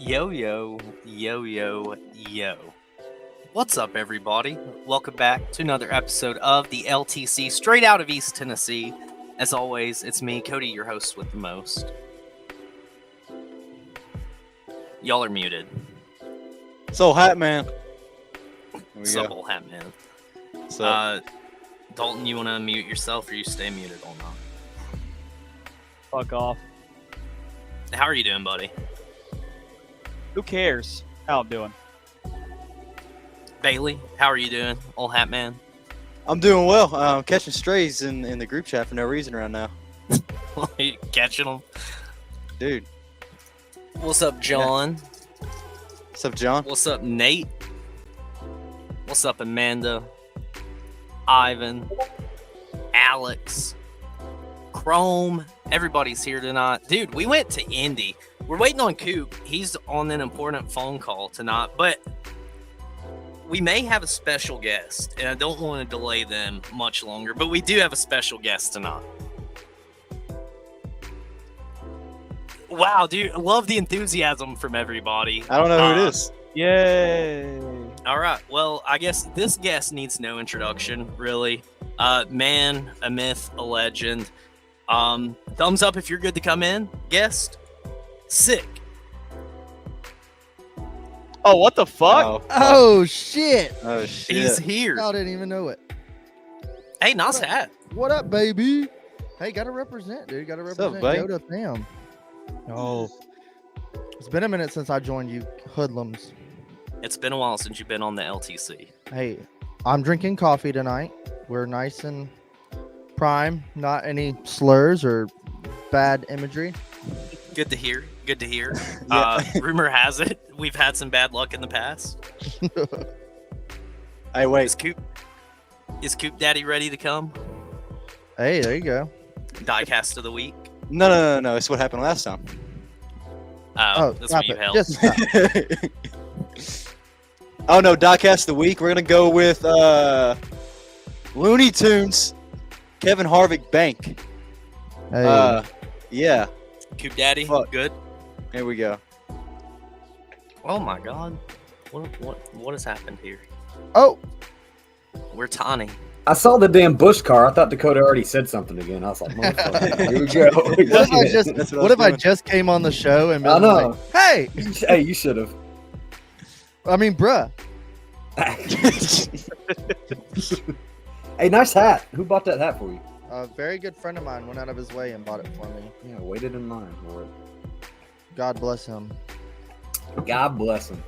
Yo, yo, yo, yo, yo. What's up, everybody? Welcome back to another episode of the LTC, straight out of East Tennessee. As always, it's me, Cody, your host with the most. Y'all are muted. So, Hat Man. What's up, old Hat Man? So, Dalton, you want to mute yourself or you stay muted all night? Fuck off. How are you doing, buddy? Who cares how I'm doing? Bailey, how are you doing, old Hat Man? I'm doing well. I'm catching strays in the group chat for no reason right now. You catching them? Dude. What's up, John? What's up, John? What's up, Nate? What's up, Amanda? Ivan? Alex? Chrome? Everybody's here tonight. Dude, we went to Indy. We're waiting on Coop. He's on an important phone call tonight, but we may have a special guest, and I don't want to delay them much longer, but we do have a special guest tonight. Wow, dude, I love the enthusiasm from everybody. I don't know who it is. Yay! All right, well, I guess this guest needs no introduction, really. Man, a myth, a legend. Thumbs up if you're good to come in, guest. Sick. Oh, what the fuck? Oh, Oh shit! oh, shit. He's here. I didn't even know it. Hey, nice hat. What up, baby? Hey, gotta represent, dude. Gotta What's up, represent babe? Yoda fam. Oh, it's been a minute since I joined you hoodlums. It's been a while since you've been on the LTC. Hey, I'm drinking coffee tonight. We're nice and prime. Not any slurs or bad imagery. Good to hear. Good to hear. Yeah. Rumor has it we've had some bad luck in the past. Hey, wait. Is Coop Daddy ready to come? Hey, there you go. Diecast of the week. No. It's what happened last time. Oh, that's stop what you it. held. Just stop. Oh, no. Diecast of the week. We're going to go with Looney Tunes, Kevin Harvick Bank. Hey, Yeah. Coop Daddy, Fuck. good. Here we go. Oh my God, what has happened here? oh, We're tiny. I saw the damn Bush car. I thought Dakota already said something again. I was like, motherfucker, here we go. what if I just That's what I what if was I doing. just came on the show and I been know. like, hey, Hey, you should have. I mean, bruh. Hey, nice hat. Who bought that hat for you? A very good friend of mine went out of his way and bought it for me. Yeah, waited in line for it. God bless him. God bless him.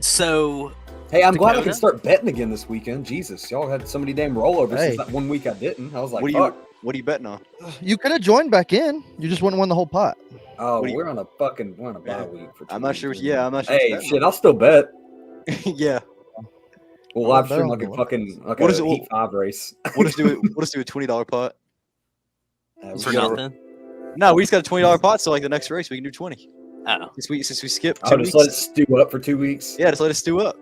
So, Hey, I'm glad I Dakota? can start betting again this weekend. Jesus, y'all had so many damn rollovers Hey. since that 1 week I didn't. I was like, What fuck. are you betting on? You could have joined back in. You just wouldn't won the whole pot. Oh, What do you- we're on a bye week. For I'm not sure. Yeah, I'm not sure. Hey, what shit, I'll still bet. Yeah. We'll I'll live bet stream on like a the fucking like What a is it- Heat 5 race. We'll just do a $20 pot. We for gotta- nothing. No, we just got a $20 pot. So like the next race, we can do 20. Oh, Since we skipped I'll 2 just weeks. let it stew up for 2 weeks. Yeah, just let us stew up.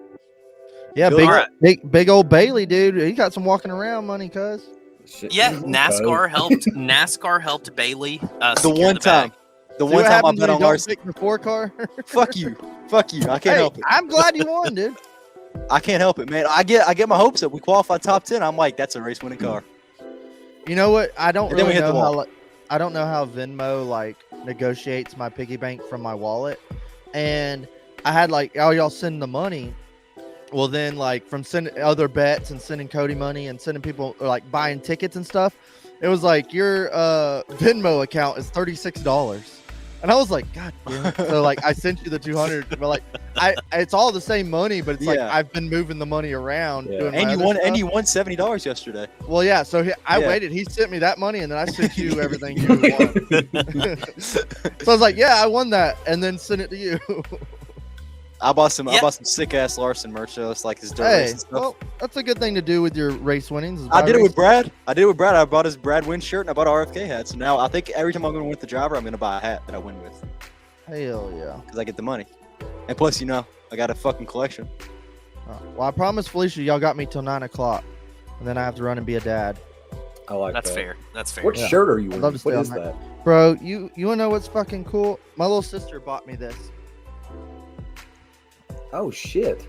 Yeah, Good. big, Alright. big old Bailey, dude. He got some walking around money, cuz. Shit, yeah. code. NASCAR helped Bailey. The secure one bag. time. The See one what time I happens bet when on you don't Larson. pick the 4-car? Fuck you. Fuck you. I can't Hey, help it. I'm glad you won, dude. I can't help it, man. I get my hopes up. We qualified top 10. I'm like, that's a race winning car. You know what? I don't And then we really hit the know how. wall. I don't know how Venmo like negotiates my piggy bank from my wallet, and I had like, oh, y'all send the money. Well, then like from sending other bets and sending Cody money and sending people like buying tickets and stuff, it was like your Venmo account is $36. And I was like, God damn it. So like I sent you the 200, but like it's all the same money, but it's like Yeah. I've been moving the money around. Yeah. Doing And my you other won. stuff. And you won $70 yesterday. Well, yeah. So I Yeah. waited. He sent me that money, and then I sent you everything you won. So I was like, yeah, I won that, and then sent it to you. I bought some. Yeah. I bought some sick ass Larson merch. So it's like his dirt Hey, race and stuff. well, that's a good thing to do with your race winnings. is I buy did it with race- Brad. I bought his Brad Win shirt and I bought an RFK hat. So now I think every time I'm going to win with the driver, I'm going to buy a hat that I win with Hell yeah. because I get the money. And plus, I got a fucking collection. Well, I promised Felicia y'all got me till 9 o'clock, and then I have to run and be a dad. I like That's that. fair. That's fair. What Yeah. shirt are you I'd wearing? love to What stay is on that? Bro, you wanna know what's fucking cool? My little sister bought me this. Oh shit.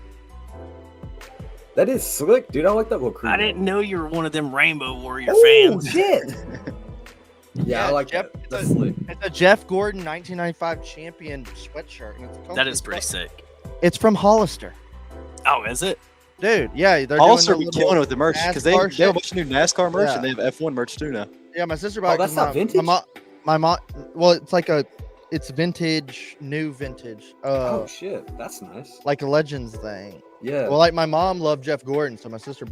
That is slick, dude. I like that little crew. I didn't know you were one of them Rainbow Warrior Oh fans. shit. Yeah, I like Jeff, that. That's slick. It's a Jeff Gordon 1995 champion sweatshirt. And it's That comfy is as pretty fuck. sick. It's from Hollister. Oh, is it? Dude, yeah, they're Also, doing be the killing it little with the merch because they NASCAR have a shit. bunch of new NASCAR merch Yeah. and they have F1 merch too now. Yeah, my sister Oh, bought it. that's 'cause not vintage? My mom. Well, it's like it's vintage, new vintage. Oh shit, that's nice. Like a Legends thing. Yeah. Well, like my mom loved Jeff Gordon, so my sister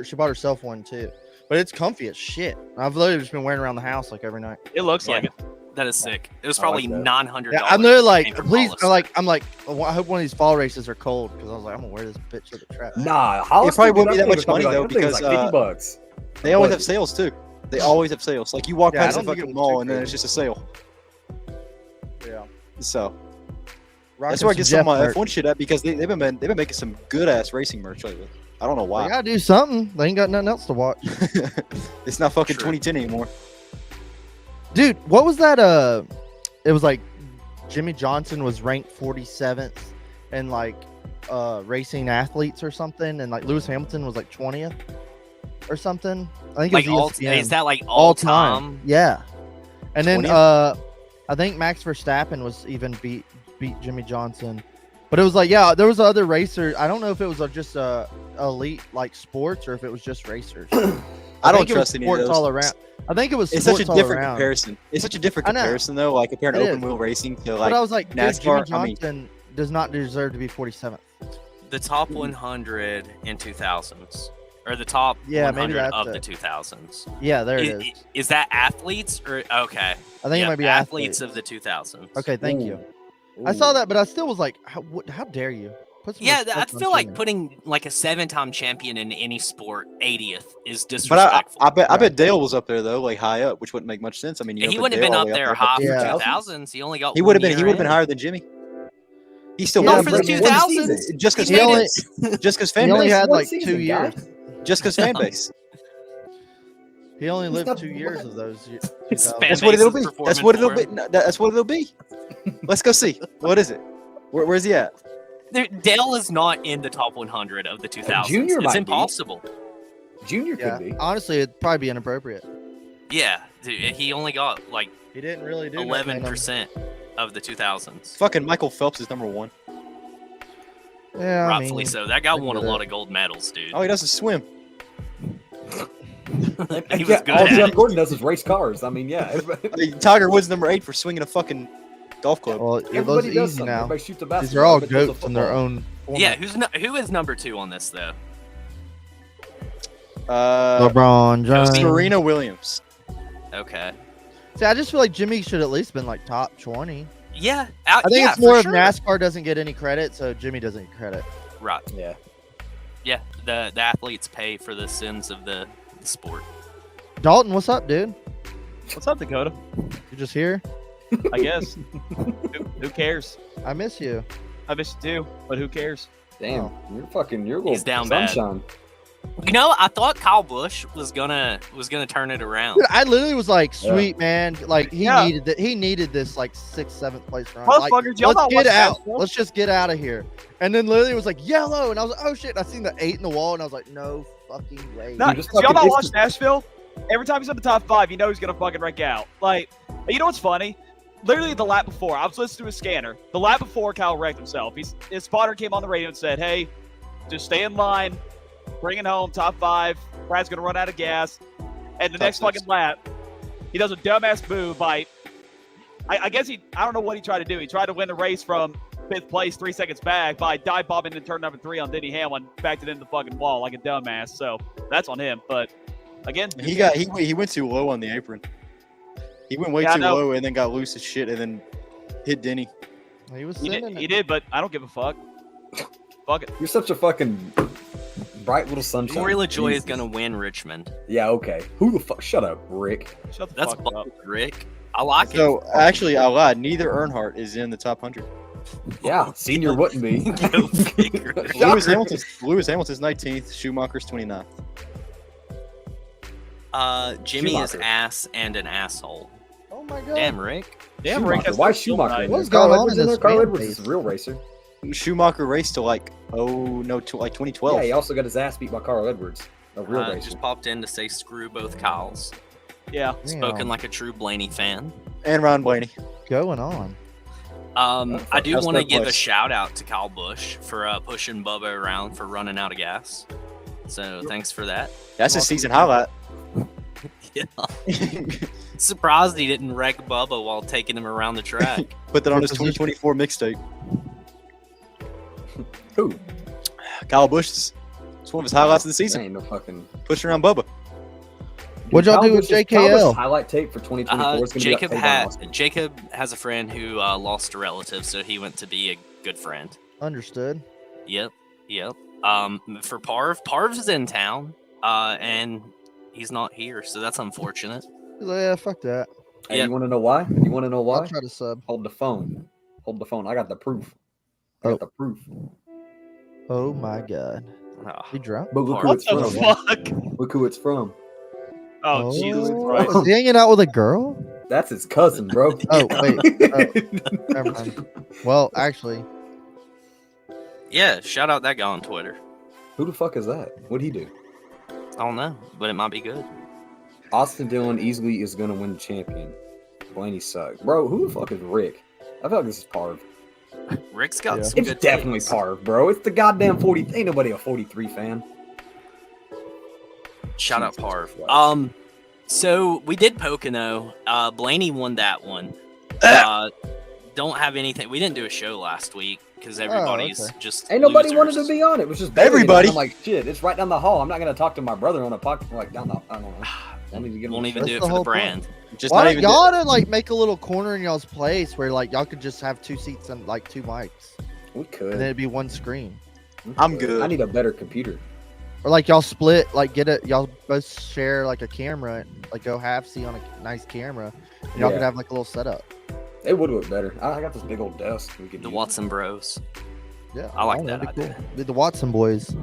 she bought herself one too. But it's comfy as shit. I've literally just been wearing it around the house like every night. It looks Yeah. like it. That is sick. It was I like probably that. $900. Yeah, I'm literally like, Came from please, Hollister. I'm like, oh, I hope one of these fall races are cold because I was like, I'm gonna wear this bitch to the track. Nah, Hollister, probably dude, wouldn't be that that much thing was money, though, that thing was because, like $50. They always But- have sales too. They always have sales. Like you walk Yeah, I past the don't think it fucking was too mall and then crazy. it's just a sale. Yeah. So Rocking that's where I some get some of my Jeff merch. F1 shit at because they've been making some good ass racing merch lately. I don't know They why. gotta do something. They ain't got nothing else to watch. It's not fucking True. 2010 anymore. Dude, what was that? It was like Jimmy Johnson was ranked 47th in like racing athletes or something, and like Lewis Hamilton was like 20th or something. I think like it was all, ESPN. is that like all all time. time? Yeah. And then 20th? I think Max Verstappen was even beat Jimmy Johnson. But it was like, yeah, there was other racers. I don't know if it was just elite like sports or if it was just racers. I don't think it was trust any of sports those. all around. I think it was It's such a sports all different around. comparison. It's such a different I know. comparison though. Like comparing It open is. wheel racing to But like I was like, dude, NASCAR, Jimmy I mean- Johnson does not deserve to be 47th. The top 100 in 2000s, or the top Yeah, maybe 100 that's of it. the 2000s. Yeah, there it Is, is. is that athletes or okay? I think Yeah, it might be athletes athletes. of the 2000s. Okay, thank you. Ooh. I saw that, but I still was like, how dare you? Put some Yeah, respect I on feel like Jimmy. putting like a 7-time champion in any sport 80th is But disrespectful. I bet Dale was up there though, like high up, which wouldn't make much sense. I mean, you he put wouldn't have Dale been all the up way there high for Yeah. 2000s. He only got He would have one been. He year would have been in. higher than Jimmy. He still Not won for the one 2000s. season. Just because He fan made base. Just because fan He only base. had One like season, 2 years. guys. Just because fan base. He only lived not- 2 years of those. His 2000. fan That's what it'll base be. is That's what it'll performing be. No, that's what it'll be. Let's go see. What is it? Where's he at? Dale is not in the top 100 of the 2000s. Junior It's might be. impossible. Junior Yeah, could be. honestly, it'd probably be inappropriate. Yeah, dude, he only got like He didn't really do nothing on them. 11% of the 2000s. Fucking Michael Phelps is number one. Yeah, I Rightfully mean, so. That guy I won a get lot it. of gold medals, dude. Oh, he doesn't swim. He was Yeah, good all at Jeff it. Gordon does is race cars. I mean, yeah. Everybody, I mean, Tiger Woods number 8 for swinging a fucking golf club. well, those are everybody does easy something. now. Everybody shoots a basketball. These are all everybody throws a goats in their football. own. Yeah, format. who is number 2 on this though? LeBron James. Serena Williams. Okay. See, I just feel like Jimmy should at least been like top 20. Yeah, I think yeah, it's more for of sure. NASCAR doesn't get any credit, so Jimmy doesn't get credit. Right. Yeah. Yeah, the athletes pay for the sins of the sport. Dalton, what's up, dude? What's up, Dakota? You just here? I guess. who cares? I miss you. I miss you too, but who cares? Damn, Oh. you're He's going down bad. sunshine. You know, I thought Kyle Busch was gonna turn it around. Dude, I literally was like, Yeah. sweet man, like he Yeah. needed that. He needed this like 6th, 7th place run. Motherfuckers, Like, y'all let's not get watching out. NASCAR? Let's just get out of here. And then literally it was like yellow, and I was like, oh shit! And I seen the 8 in the wall, and I was like, no fucking way. No, just y'all fucking not it's watch just- Nashville? Every time he's in the top 5, you know he's gonna fucking wreck out. Like, you know what's funny? Literally the lap before, I was listening to his scanner. The lap before Kyle wrecked himself. His spotter came on the radio and said, "Hey, just stay in line, bring it home, top 5. Brad's gonna run out of gas." And the Top next 6. fucking lap, he does a dumbass move by. I guess I don't know what he tried to do. He tried to win the race from 5th place, 3 seconds back by dive bombing in turn number 3 on Denny Hamlin, backed it in the fucking wall like a dumbass. So that's on him. But again, He went too low on the apron. He went way Yeah, I too know. low and then got loose as shit and then hit Denny. He was he sending did, it. he did, but I don't give a fuck. Fuck it. You're such a fucking bright little sunshine. Gorilla Joy is Jesus. gonna win Richmond. Yeah, okay. Who the fuck? Shut up, Rick. Shut the That's fuck up. bold, Rick. I like So actually, I lied. Neither Earnhardt is in the top 100. Yeah, senior wouldn't be. Go figure. Lewis Hamilton's 19th. Schumacher's 29th. Jimmy is Schumacher. ass and an asshole. Oh my god. Damn, Rick. Damn, Schumacher. Rick, that's Why still Schumacher? nice. in What's there? Carl going on Edwards in there? this Carl fan Edwards is base? a real racer. Schumacher raced to like 2012. Yeah, he also got his ass beat by Carl Edwards. A real racer. Just popped in to say screw both Kyles. Yeah. Spoken Damn. like a true Blaney fan. And Ron Blaney. Going on. I do That's want to third give a place. shout out to Kyle Busch for pushing Bubba around for running out of gas. So thanks for that. That's a season highlight. Yeah. Surprised he didn't wreck Bubba while taking him around the track. Put that on his Position. 2024 mixtape. Who? Kyle Busch. It's one of his highlights of the That season. ain't no fucking. Pushing around Bubba. What'd y'all Kyle do with Busch's- Kyle Busch's JKL? highlight tape for 2024 is going to be Jacob has a friend who lost a relative, so he went to be a good friend. Understood. Yep. For Parv's in town, and he's not here, so that's unfortunate. He's like, yeah, fuck that. Hey, Yeah. you want to know why? You want to know why? I'll try to sub. Hold the phone. Hold the phone. I got the proof. I Oh. got the proof. Oh my god. Ah, He dropped. But look who What it's What the from. fuck? Look who it's from. Oh, Jesus Oh, Christ. is he hanging out with a girl? That's his cousin, bro. Oh, wait. Never mind. Well, actually, yeah, shout out that guy on Twitter. Who the fuck is that? What'd he do? I don't know, but it might be good. Austin Dillon easily is going to win the champion. Blaney sucks. Bro, who the fuck is Rick? I feel like this is Parv. Rick's got Yeah. some It's good definitely takes. Parv, bro. It's the goddamn 40. Ain't nobody a 43 fan. Shout out Jesus Parv. Christ. So we did Pocono. Blaney won that one. Don't have anything. We didn't do a show last week because everybody's okay. just Ain't nobody losers. wanted to be on it. It was just Bailey. Everybody. I'm like, shit, it's right down the hall. I'm not going to talk to my brother on a podcast like down the. I don't know. I need to get him Won't on even the do show. it the for the whole point. brand. Just why not don't even. y'all to like make a little corner in y'all's place where like y'all could just have 2 seats and like 2 mics, We could. and then it'd be 1 screen. We I'm could. good. I need a better computer. Or like y'all split, like get it, y'all both share like a camera, like go half see on a nice camera, and y'all Yeah. could have like a little setup. It would look better. I got this big old desk. We could The use. Watson Bros. Yeah, I like don't know, that that'd be idea. cool. Be the Watson boys.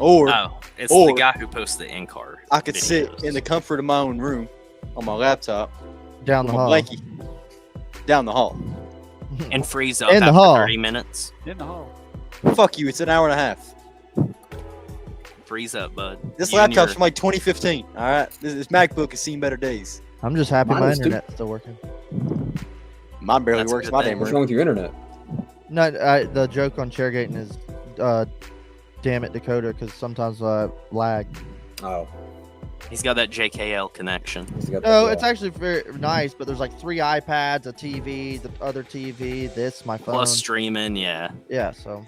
Or Oh, it's Or- the guy who posts the in card. I could sit in the comfort of my own room on my laptop Down with the my hall. blankie down the hall. and freeze up In the after hall. 30 minutes. In the hall. Fuck you. It's an hour and a half. Freeze up, bud. This You and laptop's your- from like 2015. All right. This MacBook has seen better days. I'm just happy Mine my is too. internet's still working. Mine barely That's a works. good My thing. damn What's room. wrong with your internet? No, the joke on chairgating is, damn it, Dakota, because sometimes lag. Oh, He's got that JKL connection. he's got No, the- it's actually very nice, but there's like 3 iPads, a TV, the other TV, this, my phone. Plus streaming, yeah. Yeah, so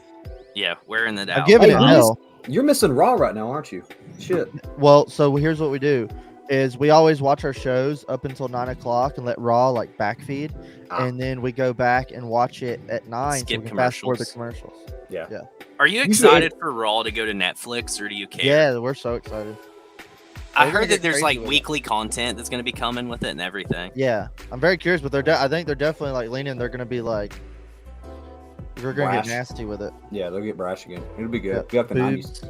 Yeah, wearing it I'm out. giving Hey, it you hell. You're missing Raw right now, aren't you? Shit. Well, so here's what we do: is we always watch our shows up until 9 o'clock and let Raw like backfeed, Ah. and then we go back and watch it at 9. Skip so we can fast forward the commercials. commercials. Are you should- excited for Raw to go to Netflix, or do you care? Yeah, we're so excited. I We're gonna heard get that there's crazy like with it. weekly content that's going to be coming with it and everything. Yeah, I'm very curious, but I think they're definitely like leaning. They're gonna be like, we're gonna Brash. get nasty with it. Yeah, they'll get brash again. It'll be good. Yeah, Be like the boobs.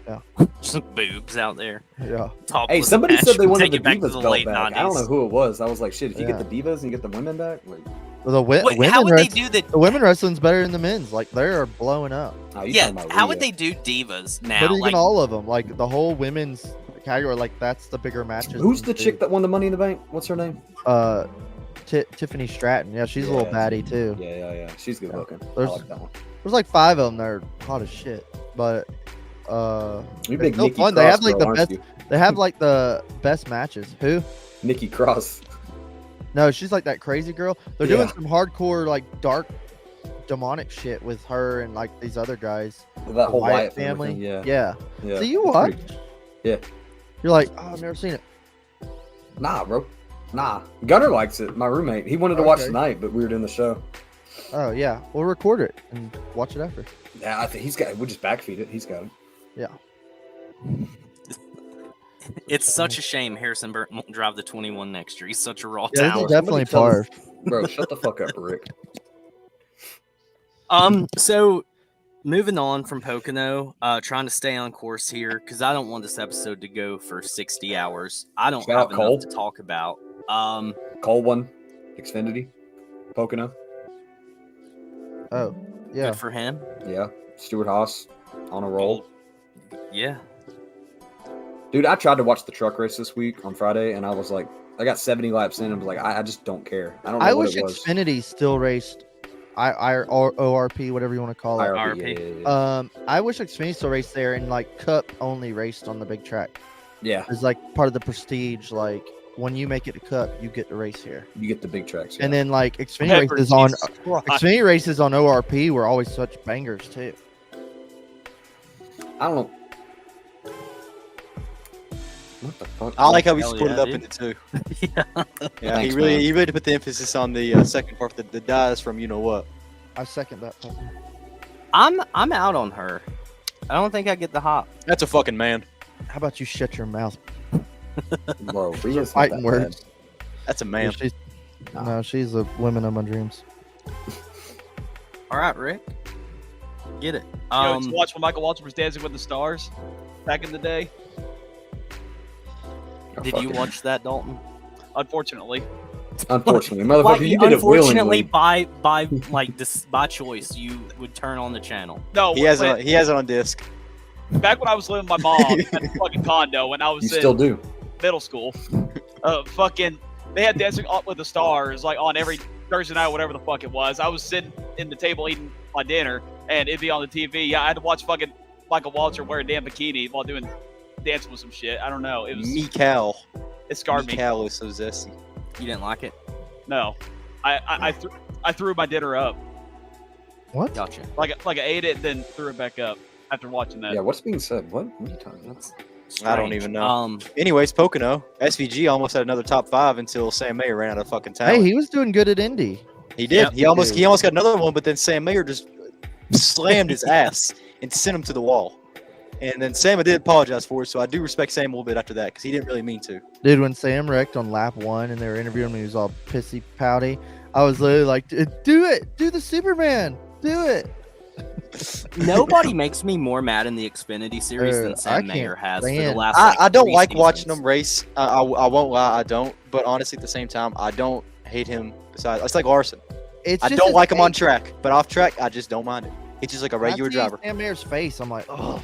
90s. Just boobs out there. Yeah, Topless Hey, somebody match. said they wanted Take the it back to Divas the belt late back. 90s. I don't know who it was. I was like, shit, if you Yeah. get the Divas and you get the women back, like, well, the Wait, women how would they wrestling, do the? the women wrestling's better than the men's. Like they are blowing up. oh, you Yeah, talking about how Rhea. would they do divas now? But even Like, all of them, like the whole women's category, like that's the bigger matches. Who's than the chick that won the Money in the Bank? What's her name? Tiffany Stratton. Yeah, she's a little Yeah. baddie too. Yeah. She's good Yeah. looking. I There's- like that one. There's like 5 of them that are hot as shit. But You it's big still Nikki fun. Cross They have like girl, the aren't best. you? They have like the best matches. Who? Nikki Cross. No, she's like that crazy girl. They're Yeah. doing some hardcore like dark demonic shit with her and like these other guys. That whole Wyatt Wyatt family. thing, Yeah. Yeah. Yeah. So you It's watch? pretty- Yeah. You're like, oh, I've never seen it. Nah, bro. Nah. Gunner likes it. My roommate. He wanted to watch Okay. tonight, but we were doing the show. Oh yeah, we'll record it and watch it after. Yeah, I think he's got it. We'll just backfeed it. He's got it. Yeah. it's such a shame Harrison Burton won't drive the 21 next year. He's such a raw Yeah, this talent. is definitely Somebody tell Parv. Bro, shut the fuck up, Rick. So moving on from Pocono, trying to stay on course here because I don't want this episode to go for 60 hours. I don't Shout out have Cole. enough to talk about. Cole won Xfinity. Pocono. Oh, Yeah. Good for him. Yeah, Stuart Haas on a roll. Yeah. Dude, I tried to watch the truck race this week on Friday, and I was like, I got 70 laps in, and I was like, I just don't care. I don't know I what wish it was. Xfinity still raced ORP, whatever you want to call it. IRP, yeah. I wish Xfinity still raced there and like Cup only raced on the big track. Yeah, It's like part of the prestige. Like when you make it to Cup, you get to race here. you get the big tracks. Yeah. And then like Xfinity Pepper, races on Jesus Christ. Xfinity races on ORP were always such bangers too. I don't know. What the fuck? I like how we Hell split yeah, it up dude. into two. Yeah. Yeah, Thanks, he really man. he really put the emphasis on the second part, the dies from you know what. I second that. Pepper. I'm out on her. I don't think I get the hop. That's a fucking man. How about you shut your mouth? Bro, Rhea's not Fighting that words. That's a man. She's, Nah. No, she's a woman of my dreams. All right, Rick. Get it. Did you watch when Michael Waltrip was Dancing with the Stars back in the day? bad. Did you watch that, Dalton? Unfortunately. Unfortunately, motherfucker, Like, you did it unfortunately, willingly. by like this by choice, you would turn on the channel. No, He has it on disc. back when I was living with my mom at the fucking condo when I was You in still do. middle school. Fucking, they had Dancing with the Stars like on every Thursday night, whatever the fuck it was. I was sitting in the table eating my dinner, and it'd be on the TV. Yeah, I had to watch fucking Michael Waltrip wear a damn bikini while doing dancing with some shit. I don't know. It was Mikal. it scarred me. Mikal is so zesty. You didn't like it? No, I threw my dinner up. What? Gotcha. Like I ate it, then threw it back up after watching that. Yeah, what's being said? What are you talking about? I don't Strange. even know. Anyways, Pocono, SVG almost had another top 5 until Sam Mayer ran out of fucking talent. Hey, he was doing good at Indy. He did. Yep. He almost got another one, but then Sam Mayer just slammed his ass and sent him to the wall. And then Sam did apologize for it, so I do respect Sam a little bit after that because he didn't really mean to. Dude, when Sam wrecked on lap 1 and they were interviewing him, he was all pissy pouty. I was literally like, do it. Do the Superman. Do it. Nobody makes me more mad in the Xfinity series than I Sam can't Mayer has for the stand- last. I don't 3 like watching seasons. him race. I won't lie, I don't. But honestly, at the same time, I don't hate him. Besides, it's like Larson. It's I just don't his like him on face. track, but off track, I just don't mind it. He's just like a regular I see driver. Sam Mayer's face. I'm like, oh.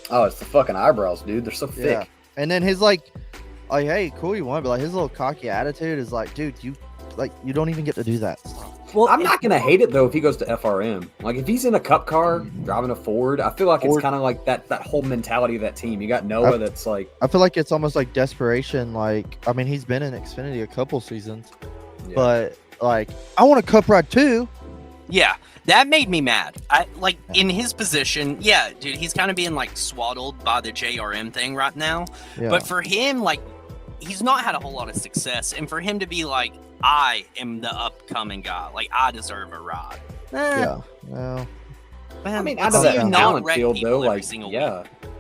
Oh, it's the fucking eyebrows, dude. They're so Yeah. thick. And then his like, hey, cool, you won, but like his little cocky attitude is like, dude, you don't even get to do that. Well, I'm not gonna hate it though if he goes to FRM. Like if he's in a Cup car driving a Ford, I feel like it's Ford. kind of like that whole mentality of that team. You got Noah that's like, I feel like it's almost like desperation. Like, I mean, he's been in Xfinity a couple seasons, yeah. but like, I want a cup ride too. Yeah, that made me mad. I like in his position. Yeah, dude, he's kind of being like swaddled by the JRM thing right now. Yeah. But for him, like, he's not had a whole lot of success, and for him to be like, I am the upcoming guy, like I deserve a ride. Yeah. Well, Man, I mean, let's out of see that you not talent wreck field people though, every like single yeah, week.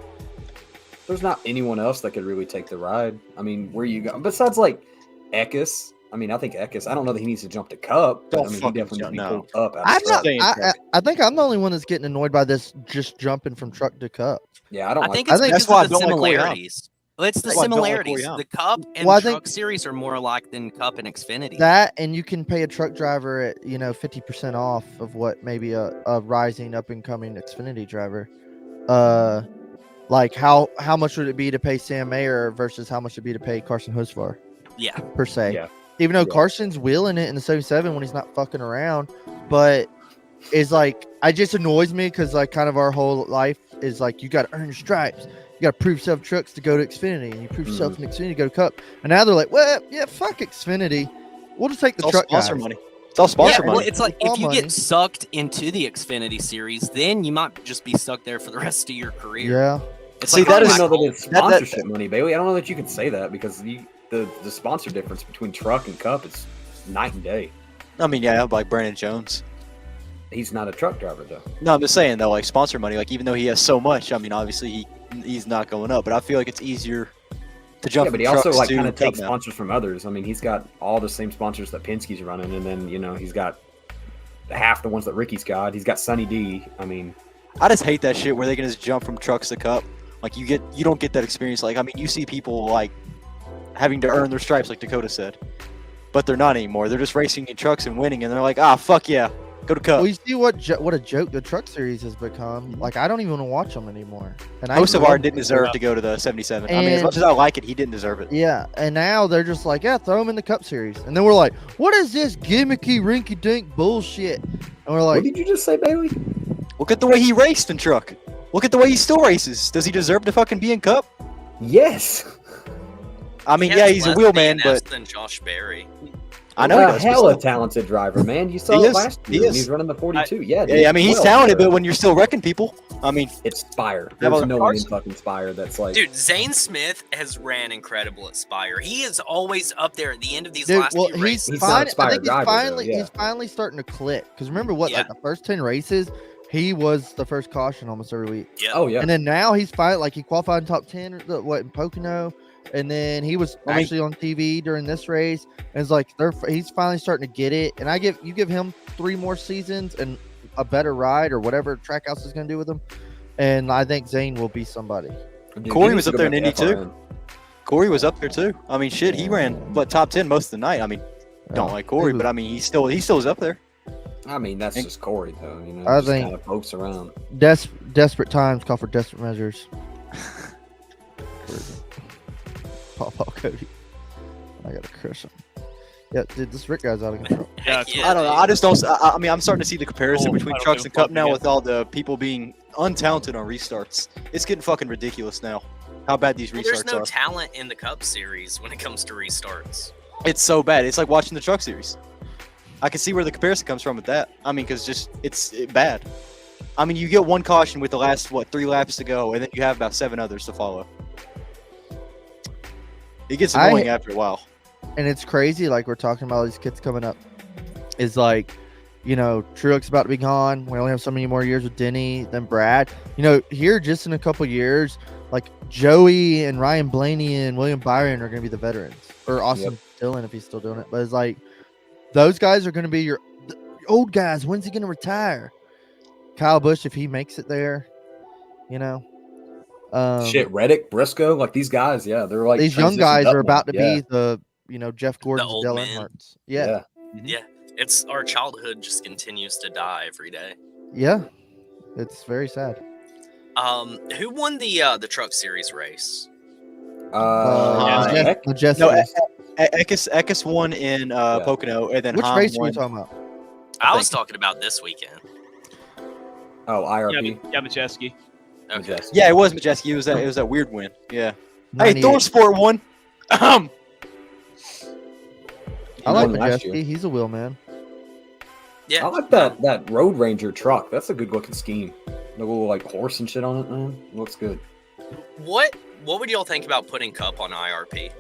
there's not anyone else that could really take the ride. I mean, where you go besides like Eckes? I mean, I think Eckes. I don't know that he needs to jump to Cup, but Don't I mean, he fucking definitely jump, needs to no. be pulled up. Out of I'm Cup. not. Stay in I track. think I'm the only one that's getting annoyed by this just jumping from truck to cup. Yeah, I don't I like. think I it's think because that's why I of the don't like Corey Haim. similarities. Well, it's the That's why I don't like Corey similarities. Haim. The Cup and Well, I Truck think- Series are more alike than Cup and Xfinity. That and you can pay a truck driver at 50% off of what maybe a rising up and coming Xfinity driver. Like how much would it be to pay Sam Mayer versus how much would it be to pay Carson Hocevar Yeah. per se? Yeah. Even though Yeah. Carson's wheeling it in the 77 when he's not fucking around, but it's like it just annoys me because like kind of our whole life is like you got to earn your stripes. You got to prove yourself trucks to go to Xfinity, and you prove yourself in Xfinity to go to Cup. And now they're like, well, yeah, fuck Xfinity. We'll just take It's the all truck sponsor guys. money. It's all sponsor Yeah, well, money. it's like All if you money. get sucked into the Xfinity series, then you might just be stuck there for the rest of your career. Yeah. It's See, like that I is- don't know that it's that- that- sponsorship money, Bailey. I don't know that you can say that because the sponsor difference between Truck and Cup is night and day. I mean, yeah, like Brandon Jones. He's not a truck driver though. No, I'm just saying though, like sponsor money. Like even though he has so much, I mean, obviously he's not going up, but I feel like it's easier to jump. Yeah, but from he also trucks like to kind of Cup takes now. sponsors from others. I mean, he's got all the same sponsors that Penske's running, and then he's got half the ones that Ricky's got. He's got Sunny D. I mean, I just hate that shit where they can just jump from trucks to Cup. Like you don't get that experience. Like I mean, you see people like having to earn their stripes, like Dakota said, but they're not anymore. They're just racing in trucks and winning, and they're like, ah, fuck yeah, Go to Cup. Well, you see what a joke the truck series has become. Like, I don't even want to watch them anymore. And Most of grew our up- didn't deserve to go to the 77. I mean, as And- much as I like it, he didn't deserve it. Yeah, and now they're just like, yeah, throw him in the Cup series. And then we're like, what is this gimmicky, rinky-dink bullshit? And we're What like, did you just say, Bailey? Look at the way he raced in truck. Look at the way he still races. Does he deserve to fucking be in Cup? Yes. I mean, He yeah, has he's a less wheelman, DNS but than Josh Berry. I know he What a does. but hella still. talented driver, man. You saw He it is. last He year when is. he's running the 42. Yeah, dude, Yeah, I mean, he's well talented, but deserved. when you're still wrecking people, I mean, It's Spire. How There's about no one in Carson? fucking Spire that's like. Dude, Zane Smith has ran incredible at Spire. He is always up there at the end of these dude, last well, few he's races. He's not a fine. I Spire think he's driver, though, finally yeah. he's finally starting to click. Because remember what, Yeah. like the first 10 races, he was the first caution almost every week. Yep. Oh yeah. And then now he's finally like he qualified in top 10 or in Pocono, and then he was I mean- actually on TV during this race. And it's like he's finally starting to get it. And you give him 3 more seasons and a better ride or whatever Trackhouse is going to do with him, and I think Zane will be somebody. Dude, Corey he was needs to up there go in back to Indy, too. FRN. Corey was up there too. I mean, shit, he ran top 10 most of the night. I mean, don't Yeah. like Corey, but I mean, he still was up there. I mean, that's just Corey, though. You know, I just think- kind of pokes around. Desperate times call for desperate measures. Paul Cody. I got to crush him. Yeah, dude, this Rick guy's out of control. Yeah, Heck I don't know. dude. I just don't. I mean, I'm starting to see the comparison Oh, between I don't trucks give and a fuck Cup now again. with all the people being untalented on restarts. It's getting fucking ridiculous now. How bad these Well, there's restarts no are. talent in the Cup series when it comes to restarts. It's so bad. It's like watching the truck series. I can see where the comparison comes from with that. I mean, because it's bad. I mean, you get one caution with the last 3 laps to go, and then you have about 7 others to follow. It gets annoying after a while. And it's crazy, like we're talking about all these kids coming up. Is like, Truex about to be gone. We only have so many more years with Denny, then Brad. Here just in a couple years, like Joey and Ryan Blaney and William Byron are going to be the veterans, or Austin Dillon if he's still doing it. But it's like those guys are going to be your old guys. When's he going to retire? Kyle Busch, if he makes it there, Shit, Reddick, Briscoe, like these guys, yeah, they're like these young transitioned guys up are now. about to Yeah. be the Jeff Gordon's, old Dale men. Earnhardt's. Yeah. Yeah, it's our childhood just continues to die every day. Yeah, it's very sad. Who won the truck series race? Heck? Majestic. No, Eckes won in Pocono, and then Which Hahn race are won. you talking about? I was talking about this weekend. Oh, IRP. Yeah, Majeski. Okay. Majestic. Yeah, it was Majeski. It was that weird win. Yeah. Hey, 98. Thor Sport won. I like won last year. Majeski. He's a wheel man. Yeah, I like that Road Ranger truck. That's a good looking scheme. The little like horse and shit on it, man. It looks good. What would y'all think about putting Cup on IRP?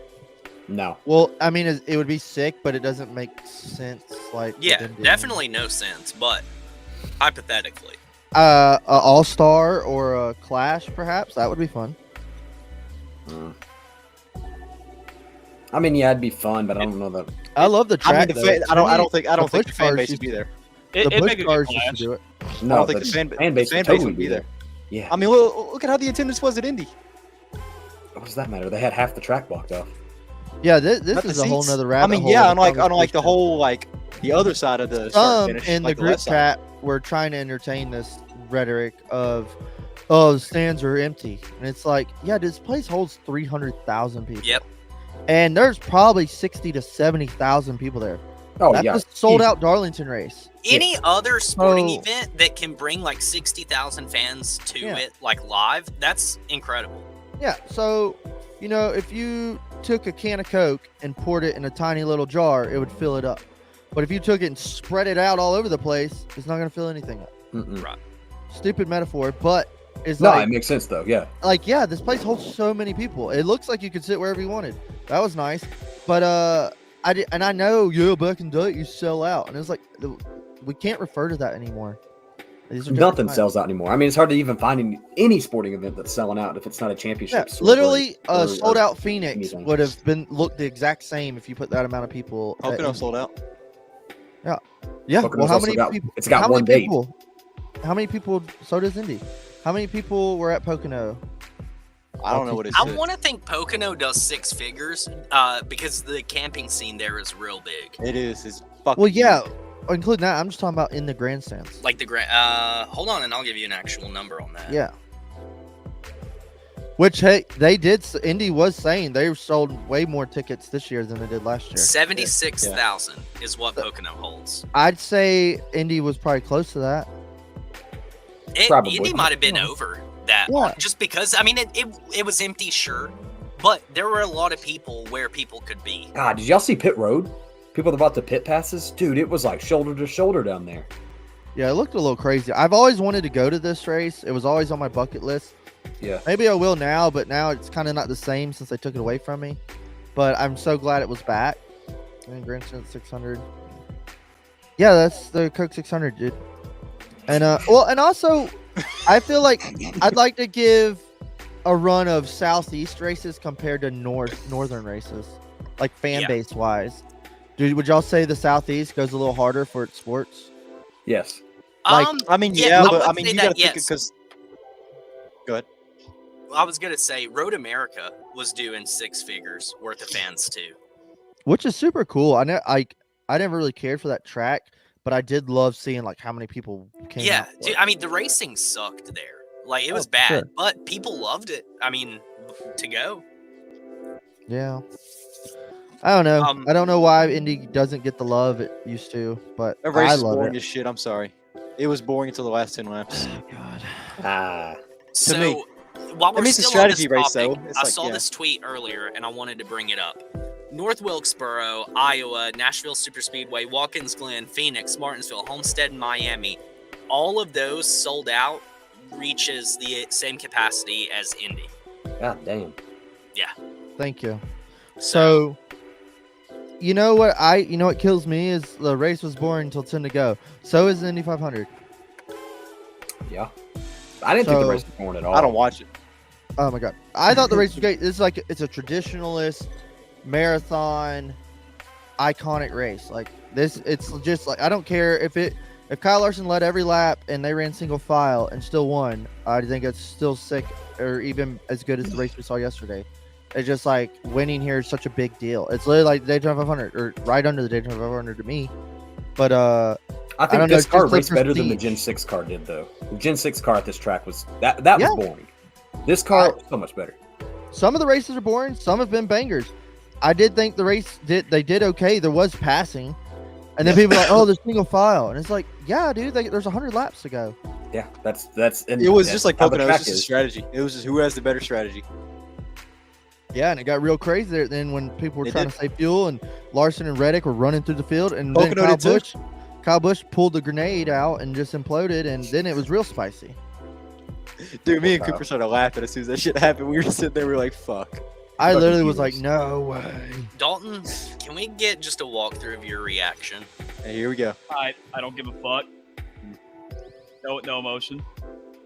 No. Well, I mean, it would be sick, but it doesn't make sense. Like, with Yeah, them doing- definitely no sense, but hypothetically. A All Star or a Clash, perhaps that would be fun. I mean, yeah, it'd be fun, but I don't know that. I love the I track. mean, though. I don't To think the Busch fan cars base used would be there. The It'd Busch make a good cars used to clash. do it. No, I don't think the the fan base base would totally would be there. Yeah. I mean, look at how the attendance was at Indy. What does that matter? They had half the track blocked off. Yeah, this Not the is a whole seats. nother rabbit I mean, hole yeah, of unlike the conversation. whole the other side of the start Some finish, in the like group left side. chat were trying to entertain this rhetoric of, oh, the stands are empty, and it's like, yeah, this place holds 300,000 people. Yep. And there's probably 60 to 70,000 people there. Oh That's yeah. a sold out Darlington race. Any other sporting So- event that can bring like 60,000 fans to Yeah. it, like live, that's incredible. Yeah. So, if you took a can of Coke and poured it in a tiny little jar, it would fill it up. But if you took it and spread it out all over the place, it's not going to fill anything up. Mm-mm. Stupid metaphor, but it's No, like, it makes sense though. Yeah. yeah, this place holds so many people. It looks like you could sit wherever you wanted. That was nice. But I know, back in the day you sell out, and it's like we can't refer to that anymore. These are different Nothing times. sells out anymore. I mean, it's hard to even find any sporting event that's selling out if it's not a Yeah, championship. sort of literally, or sold out Phoenix anything. would have looked the exact same if you put that amount of people. at Pocono Indy. sold out. Yeah. Pocono's Well, how also many got- people? it's got how one many date. people? How many people? So does Indy. How many people were at Pocono? I don't know what it I is. want to think Pocono does 6 figures because the camping scene there is real big. It is. It's fucking. Well, yeah, including that, I'm just talking about in the grandstands. Like the hold on, and I'll give you an actual number on that. Yeah. Which, hey, they did. Indy was saying they sold way more tickets this year than they did last year. 76,000 is what Pocono holds. I'd say Indy was probably close to that. Probably. Indy might have been over that, Yeah. just because. I mean, it was empty, sure, but there were a lot of people where people could be. God, did y'all see Pit Road? People that bought the pit passes, dude. It was like shoulder to shoulder down there. Yeah, it looked a little crazy. I've always wanted to go to this race. It was always on my bucket list. Yeah. Maybe I will now, but now it's kind of not the same since they took it away from me. But I'm so glad it was back. And Grandstand 600. Yeah, that's the Coke 600, dude. And and also, I feel like I'd like to give a run of Southeast races compared to northern races, like fan base wise. Dude, would y'all say the Southeast goes a little harder for its sports? Yes. Like, I mean, yeah, yeah, I but I would mean, say you gotta that, think yes. because. Go ahead. I was gonna say Road America was doing 6 figures worth of fans too. Which is super cool. I never really cared for that track, but I did love seeing like how many people came. Yeah, out for dude, it. I mean the racing sucked there. Like it was Oh, bad, sure. but people loved it. I mean, to go. Yeah. I don't know. Um, I don't know why Indy doesn't get the love it used to, but That race I is love boring it. as shit. I'm sorry. It was boring until the last 10 laps. God. Ah. So me. while we're I mean, it's a still on this strategy race, topic, though. It's I like, saw yeah. this tweet earlier and I wanted to bring it up. North Wilkesboro, Iowa, Nashville Superspeedway, Watkins Glen, Phoenix, Martinsville, Homestead, and Miami. All of those sold out reaches the same capacity as Indy. God damn. Thank you. So, you know what kills me is the race was boring until 10 to go. So is the Indy 500. Yeah. I didn't think the So- race was boring at all. I don't watch it. Oh my god. I thought the race was great. It's like it's a traditionalist marathon iconic race. Like this, it's just like I don't care if Kyle Larson led every lap and they ran single file and still won. I think it's still sick or even as good as the race we saw yesterday. It's just like winning here is such a big deal. It's literally like the Daytona 500 or right under the Daytona 500 to me. But I I think don't know, this it's car just the raced better than the prestige. Gen 6 car did, though. The Gen 6 car at this track was that Yeah. was boring. This car was so much better. some of the races are boring. Some have been bangers. I did think the race did okay. There was passing, and then people are like, "Oh, there's single file," and it's like, "Yeah, dude, there's 100 laps to go." Yeah, that's. And It was that's just like how the Pocono. It was track just a is. strategy. It was just who has the better strategy. Yeah, and it got real crazy there. Then when people were It trying did. to save fuel, and Larson and Reddick were running through the field, and Pocono then did too. Kyle Busch pulled the grenade out and just imploded, and then it was real spicy. Dude, me and Wow. Cooper started laughing as soon as that shit happened. We were sitting there, we were like, fuck. I Fucking literally was like, heroes. "No way." Dalton, can we get just a walkthrough of your reaction? Hey, here we go. I don't give a fuck. No emotion,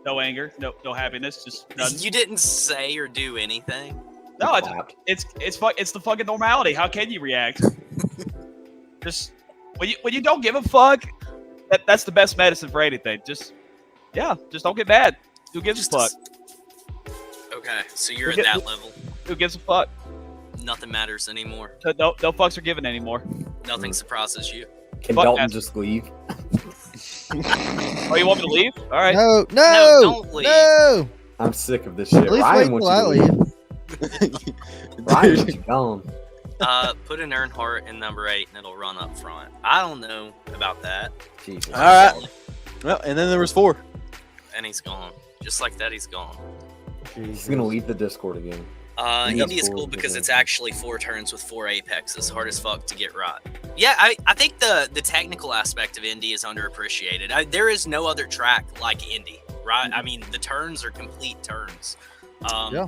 no anger, no happiness, just none. You didn't say or do anything. No, Clapped. it's the fucking normality. How can you react? Just when you don't give a fuck, that's the best medicine for anything. Just don't get mad. Who gives a Just fuck? Okay, so you're at Forget- that level. Who gives a fuck? Nothing matters anymore. No fucks are given anymore. Nothing surprises you. Can Fuck Dalton that. just leave? Oh, you want me to leave? All right. No, don't leave. no. I'm sick of this shit. At least Ryan wait wants till I you to leave. leave. Ryan wants you gone. Put an Earnhardt in number 8 and it'll run up front. I don't know about that. Jesus. All right. Well, and then there was 4. And he's gone. Just like that, he's gone. He's gonna leave the Discord again. Indy That's is cool, cool because okay. it's actually 4 turns with 4 apexes. Hard as fuck to get right. Yeah, I think the technical aspect of Indy is underappreciated. There is no other track like Indy, right? I mean, the turns are complete turns. Yeah.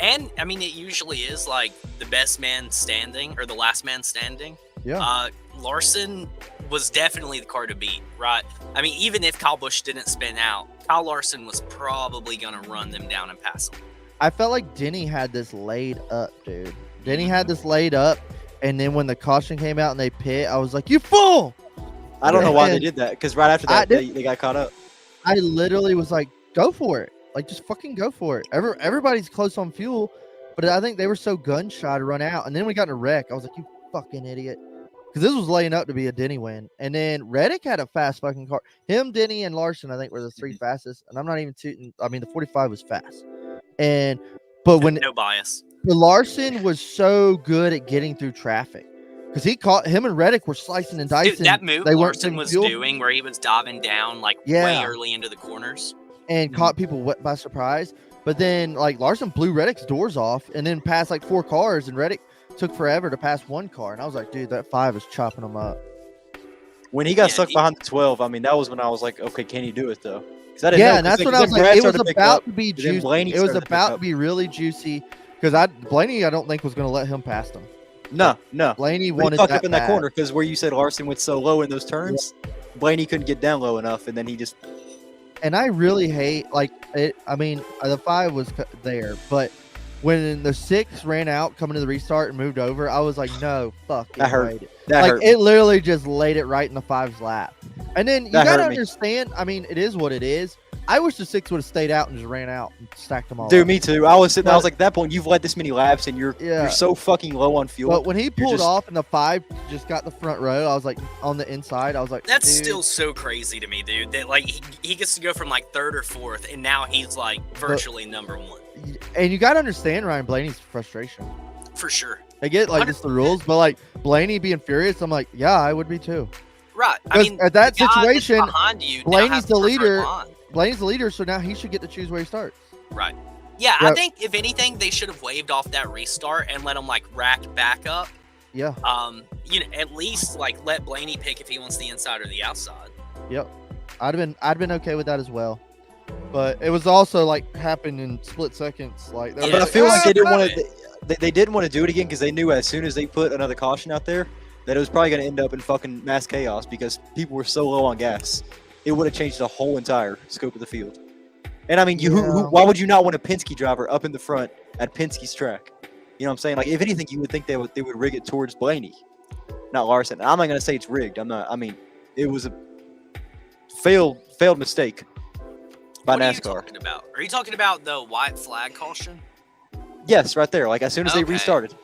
And, I mean, it usually is like the best man standing or the last man standing. Yeah. Larson was definitely the car to beat, right? I mean, even if Kyle Busch didn't spin out, Kyle Larson was probably going to run them down and pass them. I felt like Denny had this laid up, dude. Denny had this laid up, and then when the caution came out and they pit, I was like, "You fool!" I don't know why they And did that, because right after I that, did- they got caught up. I literally was like, "Go for it! Like, just fucking go for it." Everybody's close on fuel, but I think they were so gun shy to run out, and then we got in a wreck. I was like, "You fucking idiot!" because this was laying up to be a Denny win. And then Reddick had a fast fucking car. Him, Denny, and Larson, I think, were the 3 fastest. And I'm not even tooting. I mean, the 45 was fast. But when No bias. the Larson was so good at getting through traffic, because he caught him and Reddick were slicing and dicing. Dude, that move they weren't Larson taking was fuel doing where he was diving down like way Yeah. early into the corners. and caught people by surprise. But then like Larson blew Reddick's doors off and then passed like 4 cars, and Reddick took forever to pass 1 car. And I was like, dude, that 5 is chopping them up. When he got Yeah, stuck he- behind the 12, I mean, that was when I was like, okay, can he do it though? 'Cause I didn't Yeah, know, and that's 'cause what then I was like. Brad It was started to pick about up, to be but then juicy. Blaney It was started to pick about to up. be really juicy because Blaney, I don't think was going to let him past him. No. Blaney When he wanted fucked that up in that bad. corner because where you said Larson went so low in those turns, Blaney couldn't get down low enough, and then he just And I really hate like it. I mean, the 5 was there, but when the 6 ran out coming to the restart and moved over, I was like, no, fuck. That hurt. Right. that Like hurt. me. it literally just laid it right in the 5's lap. And then you That gotta hurt me. understand. I mean, it is what it is. I wish the 6 would have stayed out and just ran out and stacked them all. Dude, up. me too. I was sitting there, I was But- like, at that point, you've led this many laps, and you're Yeah. so fucking low on fuel. But when he pulled just- off and the 5 just got the front row, I was like on the inside. I was like, That's dude. still so crazy to me, dude. That like he gets to go from like 3rd or 4th, and now he's like virtually number 1 And you gotta understand Ryan Blaney's frustration. for sure. I get like it's the rules, but like Blaney being furious, I'm like, yeah, I would be too. Right. I 'Cause mean, at that the guy that's situation, behind you now Blaney's has the preferred leader. line. Blaney's the leader, so now he should get to choose where he starts. Right. Yeah, I Yeah. think if anything, they should have waved off that restart and let him like rack back up. Yeah. At least like let Blaney pick if he wants the inside or the outside. Yep. I'd been okay with that as well. But it was also like happened in split seconds. Like, they were Yeah, but I like, feel like "Ah, they didn't ah!" want to. They didn't want to do it again because they knew as soon as they put another caution out there that it was probably going to end up in fucking mass chaos because people were so low on gas. It would have changed the whole entire scope of the field. And I mean, Yeah. why would you not want a Penske driver up in the front at Penske's track? You know what I'm saying? Like, if anything, you would think they would rig it towards Blaney, not Larson. I'm not going to say it's rigged. I'm not. I mean, it was a failed mistake by What are you NASCAR. talking about? Are you talking about the white flag caution? Yes, right there. Like as soon as they Okay. restarted,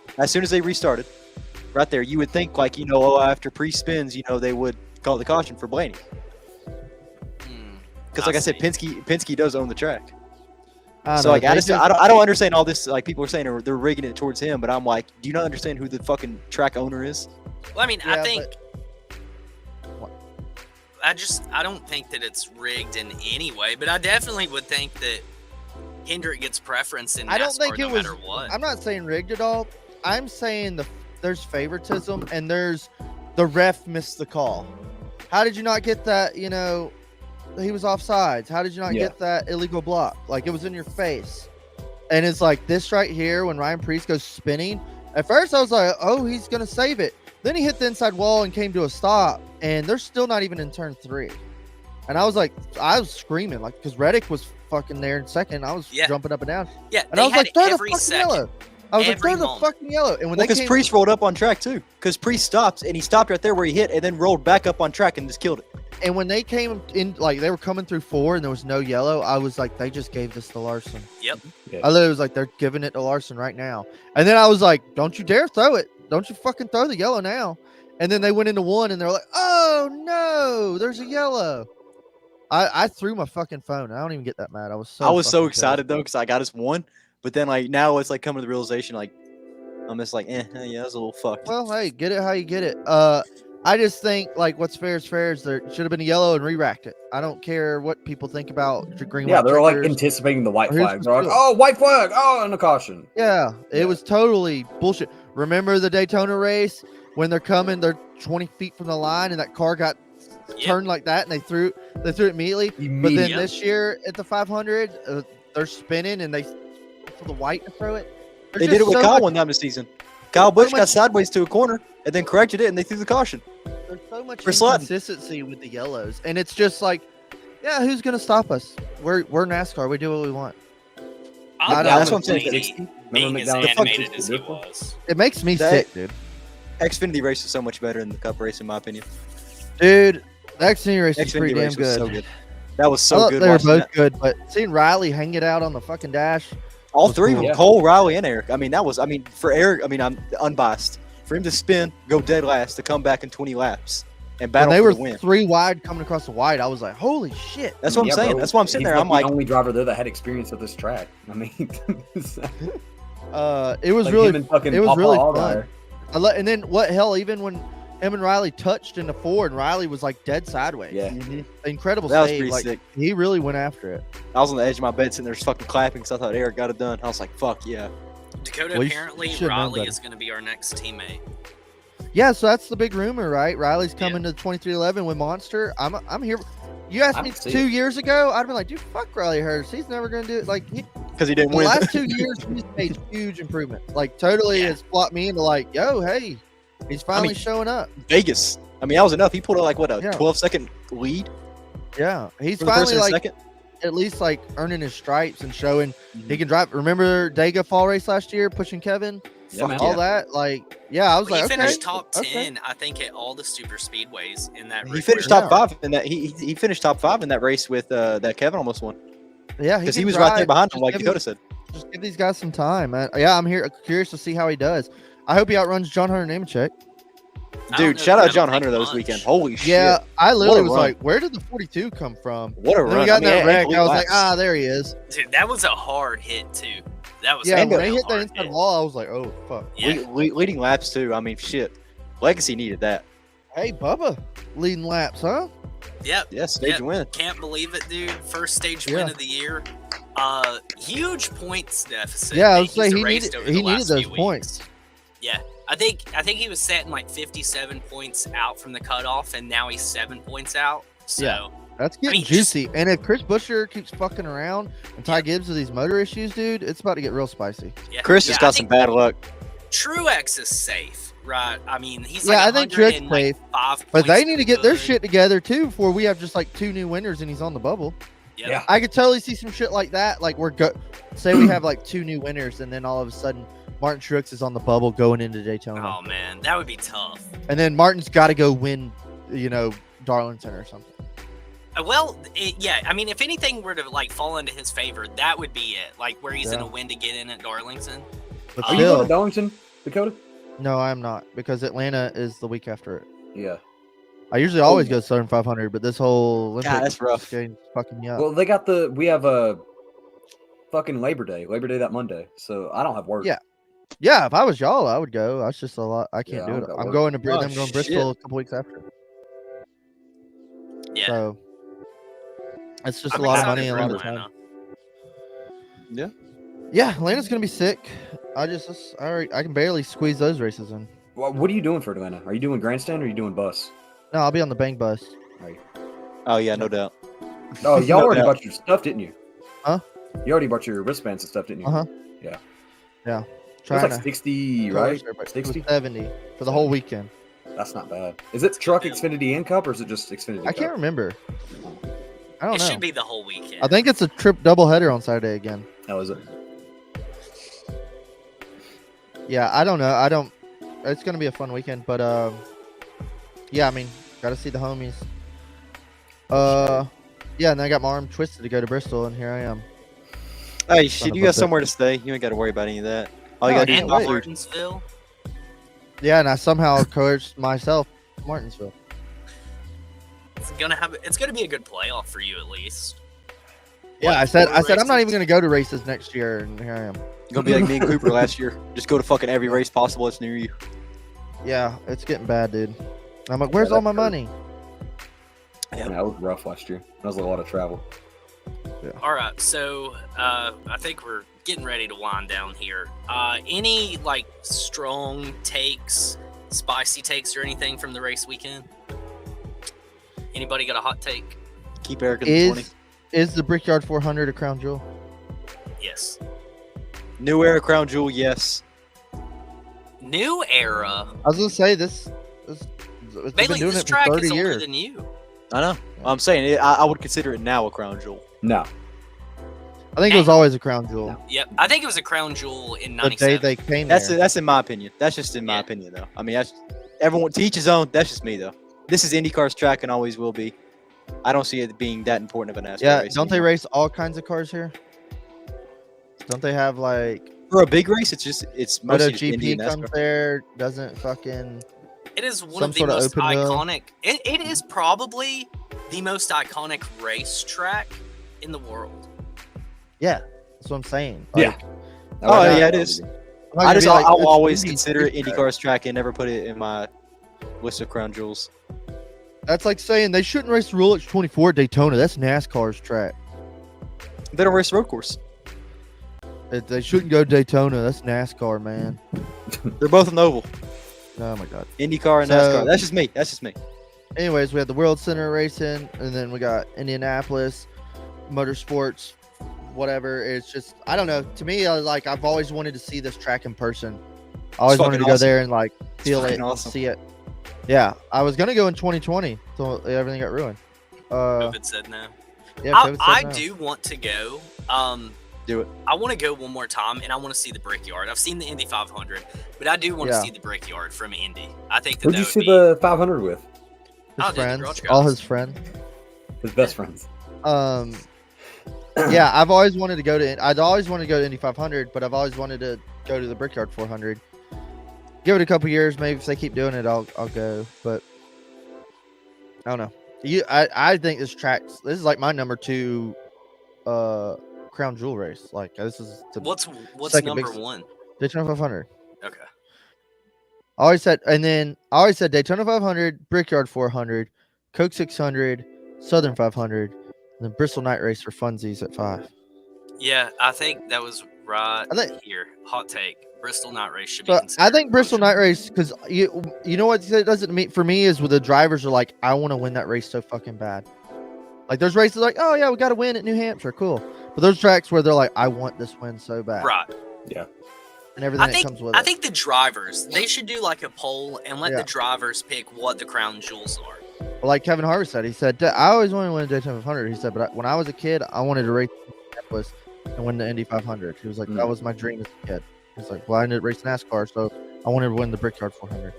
right there, you would think like after pre-spins, they would call the caution for Blaney because like I said, Penske does own the track. I don't So know, like they I just- don't understand all this. Like people are saying they're rigging it towards him, but I'm like, do you not understand who the fucking track owner is? Well, I mean, Yeah, I think What? I don't think that it's rigged in any way, but I definitely would think that Hendrick gets preference in NASCAR I don't think no it was. matter what. I'm not saying rigged at all. I'm saying there's favoritism and there's the ref missed the call. How did you not get that? He was offsides. How did you not Yeah. get that illegal block? Like it was in your face. And it's like this right here when Ryan Preece goes spinning. At first I was like, oh, he's gonna save it. Then he hit the inside wall and came to a stop, and they're still not even in turn 3. And I was like, I was screaming like because Reddick was fucking there in second. I was Yeah. jumping up and down. Yeah, And they I was had like, throw the every fucking second. yellow. I was like, every throw the moment. fucking yellow. And when they Because came, Priest rolled up on track too. Because Priest stopped and he stopped right there where he hit, and then rolled back up on track and just killed it. and when they came in, like they were coming through 4 and there was no yellow, I was like, they just gave this to Larson. Yep. Yeah. I literally was like, they're giving it to Larson right now. And then I was like, don't you dare throw it. Don't you fucking throw the yellow now. And then they went into 1 and they're like, oh no, there's a yellow. I threw my fucking phone. I don't even get that mad. I was so So fucking excited though because I got us 1, but then like now it's like coming to the realization like I'm just like yeah, that's a little fucked. pissed. Well, hey, get it how you get it. I just think like what's fair is fair. Is there should have been a yellow and re-racked it. I don't care what people think about green. Yeah, white they're like checkers. anticipating the white Or here's flag. They're like, the- oh, white flag. Oh, and a caution. Yeah, it Yeah. was totally bullshit. Remember the Daytona race when they're coming, they're 20 feet from the line, and that car got Yep. turned like that, and they threw it immediately. But then Immediate. this year at the 500, they're spinning and they for the white to throw it. They There's did it just with so Kyle much- one time this season. Kyle Busch much- got sideways to a corner and then corrected it, and they threw the caution. There's so much for slotting. inconsistency with the yellows, and it's just like, yeah, who's gonna stop us? We're NASCAR. We do what we want. I I love know, that's what I'm saying. Blaney 60? being Remember as McDonald's animated 60 as he different? was. It makes me That- sick, dude. Xfinity race is so much better than the Cup race in my opinion. Dude, the Xfinity race is pretty Xfinity damn race was good. so good. That was I so thought good. they were watching both that. good, but seeing Riley hang it out on the fucking dash. All was three of cool. them, Yeah. Cole, Riley, and Eric. For Eric, I'm unbiased. For him to spin, go dead last, to come back in 20 laps and When battle they for were the win. 3 wide coming across the wide, I was like, holy shit. That's what I'm Yeah, saying. bro. That's why I'm sitting He's there. I'm the like, only driver there that had experience with this track. I mean, It was like really him and fucking it was Papa really Allgaier. fun. And then what hell, even when him and Riley touched in the 4 and Riley was like dead sideways. Yeah. Incredible that was save. pretty Like, sick. he really went after it. I was on the edge of my bed sitting there just fucking clapping because I thought Eric got it done. I was like, fuck yeah. Dakota, Well, you apparently should know Raleigh better. is going to be our next teammate. Yeah, so that's the big rumor, right? Riley's coming to the 2311 with Monster. I'm here. You asked I me don't see 2 it. ye's ago, I'd be like, dude, fuck Riley Hurst. He's never gonna do it. Like Because he didn't the win. last 2 years, he's made huge improvements. Like totally Yeah. has flopped me into like, yo, hey, he's finally showing up. Vegas. I mean, that was enough. He pulled like, what, a Yeah. 12-second lead Yeah, he's for the first finally and like second? at least like earning his stripes and showing Mhm. he can drive. Remember Dega fall race last year, pushing Kevin, Yeah, man. all that. Like, yeah, I was Well, he like, okay, finished top okay. 10, I think, at all the super speedways in that. He race. finished Yeah. top 5 in that. He finished top 5 in that race with that Kevin almost won Yeah, because he can was right there drive. behind him, Just like give Dakota said. Just give these guys some time, man. Yeah, I'm here curious to see how he does. I hope he outruns John Hunter Nemechek. I don't Dude, know shout if out it'll John take Hunter though this much. weekend. Holy shit! Yeah, I literally a was run. like, where did the 42 come from? What a And then run! we got in that yeah, wreck. eight I was like, laps. ah, there he is. Dude, that was a hard hit too. That was Yeah, a when they real hit that hard inside hit. wall, I was like, oh fuck. Yeah. Leading laps too. I mean, shit. Legacy needed that. Hey, Bubba, leading laps, huh? Yep. Yes, stage Yep. win. Can't believe it, dude. First stage Yeah. win of the year. Huge points deficit. Yeah, I that would say he's he erased needed over the he needed last those few points. weeks. Yeah, I think he was setting like 57 points out from the cutoff, and now he's 7 points out. So Yeah. That's getting mean, juicy. And if Chris Buescher keeps fucking around and Ty Gibbs with these motor issues, dude, it's about to get real spicy. yeah. Chris yeah, has I got some think bad luck. Truex is safe, right? I mean, he's Yeah, like I think Truex is 105 But points they need to get their good. shit together too before we have just like 2 new winners and he's on the bubble. Yep. Yeah. I could totally see some shit like that. Like say we have like 2 new winners and then all of a sudden Martin Truex is on the bubble going into Daytona. Oh man, that would be tough. And then Martin's got to go win, Darlington or something. Well, yeah. I mean, if anything were to like fall into his favor, that would be it. Like where he's Yeah. gonna win to get in at Darlington. But Are Are you going still, to Darlington, Dakota? no, I'm not because Atlanta is the week after it. Yeah. I usually always go Southern 500, but this whole Olympic that's rough. game's fucking me up. Well, we have a fucking Labor Day that Monday, so I don't have work. Yeah. Yeah, if I was y'all, I would go. That's just a lot. I can't Yeah, I do don't it. got I'm work. going to Oh, I'm going to Bristol a couple weeks after. Yeah. So it's just I'm a lot of excited money and a for lot of Atlanta. time. Yeah, Atlanta's gonna be sick. I can barely squeeze those races in. What are you doing for Atlanta? Are you doing grandstand or are you doing bus? No, I'll be on the bang bus. Oh yeah, no doubt. Oh, y'all No already doubt. bought your stuff, didn't you? Huh? You already bought your wristbands and stuff, didn't you? Uh-huh. Yeah. Yeah. It was Trying like to 60, coach right? everybody. It was 60? 70 for the whole weekend. That's not bad. Is it truck Xfinity and Cup or is it just Xfinity I Cup? can't remember. I don't It know. should be the whole weekend. I think it's a trip doubleheader on Saturday again. How is it? Yeah, I don't know. It's gonna be a fun weekend, but yeah, I mean, gotta see the homies. Yeah, and then I got my arm twisted to go to Bristol, and here I am. Hey, Son shit, of you a got bitch. somewhere to stay. You ain't got to worry about any of that. All you No, got to do is and buy food. Martinsville. Yeah, and I somehow coerced myself to Martinsville. It's gonna be a good playoff for you at least. Yeah, What, I said 4 I'm not even races? gonna go to races next year, and here I am. You're gonna be like me and Cooper last year. Just go to fucking every race possible that's near you. Yeah, it's getting bad, dude. I'm like, where's Yeah, all my that's money? Yeah, it was rough last year. That was a lot of travel. All right, so I think we're getting ready to wind down here. Any like strong takes, spicy takes, or anything from the race weekend? Anybody got a hot take? Keep Eric in the 20. Is the Brickyard 400 a crown jewel? Yes. New era crown jewel, yes. New era. I was gonna say this it's been Bailey, doing this it for track 30 is older years. than you. I know. I'm saying I would consider it now a crown jewel. No. I think it was always a crown jewel. Yep, I think it was a crown jewel in The day '97. they came That's there. that's in my opinion. That's just in my Yeah. opinion, though. I mean, that's everyone to each his own. That's just me, though. This is IndyCar's track and always will be. I don't see it being that important of a NASCAR Yeah, race don't they anymore. race all kinds of cars here? Don't they have like For a big race, it's mostly just Indy MotoGP and comes NASCAR. there, doesn't fucking. It is one Some of the sort of most open wheel. iconic. It is probably the most iconic racetrack in the world. Yeah, that's what I'm saying. Yeah. Like, Oh, yeah, yeah, it is. I'm not gonna be I'll it's always Indy's consider it racetrack. IndyCar's track and never put it in my list of crown jewels. That's like saying they shouldn't race the Rolex 24 at Daytona. That's NASCAR's track. They don't race road course. They shouldn't go to Daytona. That's NASCAR, man. They're both an oval. Oh my god. IndyCar and So- NASCAR. That's just me. That's just me. Anyways, we had the World Center racing, and then we got Indianapolis, motorsports, whatever. It's just, I don't know. To me, I've always wanted to see this track in person. I always wanted to fucking go awesome. there and like feel it, fucking and awesome. see it. Yeah, I was gonna go in 2020 until everything got ruined. COVID said no. Yeah, COVID said I no. do want to go. Do it. I want to go one more time, and I want to see the Brickyard. I've seen the Indy 500, but I do want to Yeah. see the Brickyard from Indy. I think that Who'd that you would see be. the 500 with? His Oh, dude, friends, garage all guys. his friends. His best friends. Yeah, I've always wanted to go to. I'd always wanted to go to Indy 500, but I've always wanted to go to the Brickyard 400. Give it a couple years, maybe if they keep doing it, I'll go. But I don't know. I think this is like my number 2 crown jewel race. Like this is the What's second number biggest- one? Daytona 500. Okay. I always said Daytona 500, Brickyard 400, Coke 600, Southern 500, and then Bristol Night Race for funsies at 5. Yeah, I think that was right I think- here. Hot take. Bristol Night Race should be. So I considered think a Bristol crown Night Race, because you know what it doesn't mean for me is with the drivers are like, I want to win that race so fucking bad. Like there's races like, oh yeah, we got to win at New Hampshire, cool. But there's tracks where they're like, I want this win so bad, jewel. Right. and everything I that comes with I it. think the drivers they should do like a poll and let Yeah. the drivers pick what the crown jewels are. Well, like Kevin Harvick said, he said, I always wanted to win a Daytona 500. He said, but when I was a kid, I wanted to race Indianapolis and win the Indy 500. He was like, that was my dream as a kid. He's like, well, I ended up racing NASCAR, so I wanted to win the Brickyard 400.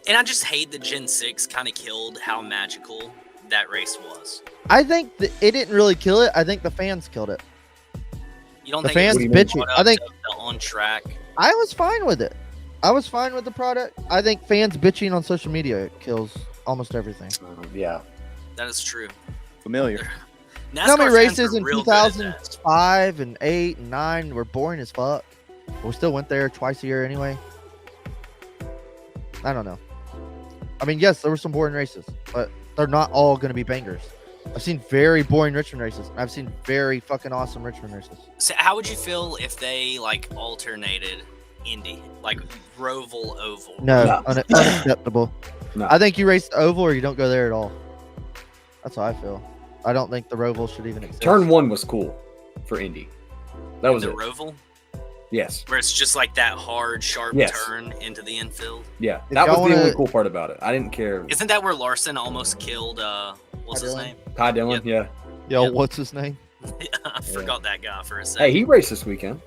And I just hate that Gen 6 kind of killed how magical that race was. I think it didn't really kill it. I think the fans killed it. You don't The think it fans was bitching. brought I up think to the on track? I was fine with it. I was fine with the product. I think fans bitching on social media kills almost everything. Yeah. That is true. Familiar. You know how many NASCAR fans races are in real good at that. 2005 and 8 and 9 were boring as fuck? But we still went there twice a year anyway. I don't know. I mean, yes, there were some boring races, but they're not all going to be bangers. I've seen very boring Richmond races. I've seen very fucking awesome Richmond races. So how would you feel if they like alternated Indy, like Roval Oval? No, No. unacceptable. No. I think you race the oval or you don't go there at all. That's how I feel. I don't think the Roval should even exist. Turn 1 was cool for Indy. That was the it. Roval, Yes. where it's just like that hard, sharp Yes. turn into the infield. Yeah. If That was y'all the only wanna- cool part about it. I didn't care. Isn't that where Larson almost killed? What's Ty his Dillon? name? Ty Dillon, Yep. yeah. Yo, Yep. what's his name? I forgot that guy for a second. Hey, he raced this weekend.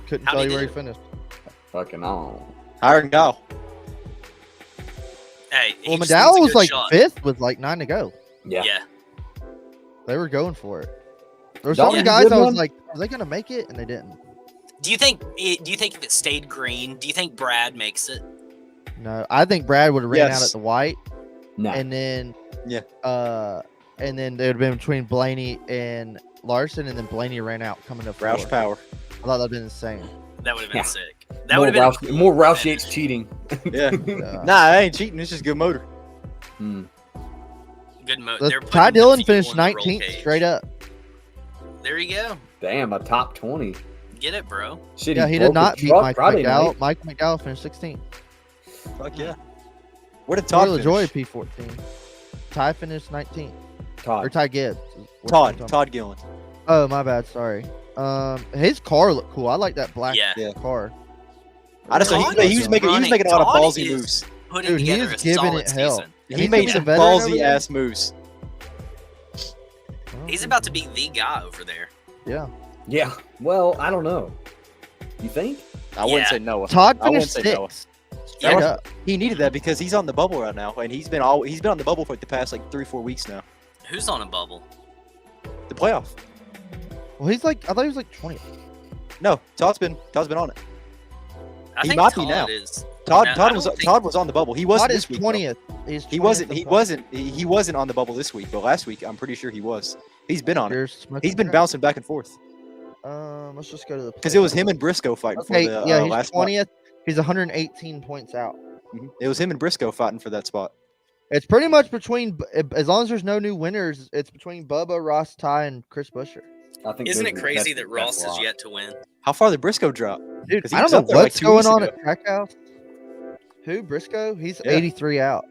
Couldn't How'd tell he you where he do? finished. Fucking on. Iron Gal. Hey, he Well, just needs McDowell a was good like shot. 5th with like 9 to go. Yeah. Yeah. They were going for it. There were Dalton so many guys did I was one? like, are they going to make it? And they didn't. Do you think if it stayed green, do you think Brad makes it? No, I think Brad would have ran out Yes. at the white. No. And then, Yeah. And then it would have been between Blaney and Larson. And then Blaney ran out coming up. Roush Power. I thought that would have been insane. That would have been Yeah. sick. That would have been a cool More Roush finish. Yates cheating. Yeah. Yeah. Nah, I ain't cheating. It's just good motor. Hmm. Good mode. Ty Dillon finished 19th straight up. There you go. Damn, a top 20. Get it, bro. Shit, Yeah, he broke did not a beat truck Mike Friday McDowell. night. Mike McDowell finished 16th. Fuck yeah. Where did Todd Todd finish? LaJoy P14. Ty finished 19th. Or Todd. Ty Gibbs. Todd Gillen. Oh, my bad. Sorry. His car looked cool. I like that black Yeah. car. I just Todd he was is making running. a lot of Todd ballsy is moves. Putting Dude, he together is a giving solid it hell. season. He He needs to made be some the veteran over ballsy there. ass moves. He's about to be the guy over there. Yeah. Yeah. Well, I don't know. You think? I wouldn't Yeah. say Noah. Todd I wouldn't finished say Noah. 6th. That Straight was- up. He needed that because he's on the bubble right now, and he's been on the bubble for like the past like 3-4 weeks now. Who's on a bubble? The playoff. Well, he's like, I thought he was like 20th. No, Todd's been on it. I He think might be Todd now. is. Todd No, I Todd don't was think- Todd was on the bubble. He wasn't Todd is this week. though. 20th. He's He 20th wasn't. of He the- wasn't. He wasn't on the bubble this week, but last week I'm pretty sure he was. He's been on it. You're smoking He's been crack? bouncing back and forth Let's just go to the because it was him and Briscoe fighting Okay, for the yeah, he's last spot. 20th. He's 118 points out. It was him and Briscoe fighting for that spot. It's pretty much between, as long as there's no new winners, it's between Bubba, Ross, Ty, and Chris Busher. I think Isn't it there's- crazy that's- that Ross that's has locked. yet to win? How far did Briscoe drop? Dude, 'Cause he I was don't up know there like what's 2 going weeks on ago. at Trackhouse. Who, Briscoe? He's Yeah. 83 out.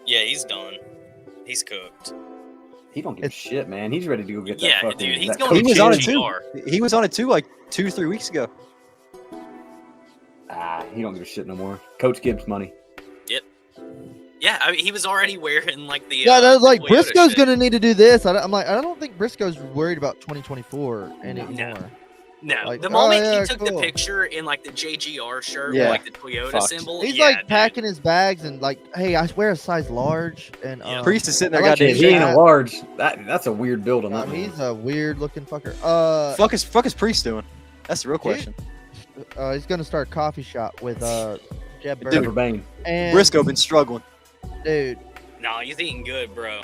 Yeah, he's done. He's cooked. He don't give a shit, man. He's ready to go get that Yeah, fucking. dude, he's that going He to was on it GGR. too. He was on it too, like 2-3 weeks ago. He don't give a shit no more. Coach Gibbs money. Yeah, I mean, he was already wearing like the. Yeah, that's like Toyota Briscoe's shit. gonna need to do this. I'm like, I don't think Briscoe's worried about 2024 anymore. No, Like, the oh, moment yeah, he took the cool. picture in like the JGR shirt Yeah. with like the Toyota Fucked. symbol, He's yeah, like dude. packing his bags and like, hey, I wear a size large. And Yeah. Priest is sitting there, I like goddamn. his He ain't hat. a large. That's a weird build on that. man. He's a weird looking fucker. Fuck is Priest doing? That's the real question. He's gonna start a coffee shop with Jeb Dude. Burger. Trevor Bain. And Briscoe been struggling. dude, No, he's eating good, bro.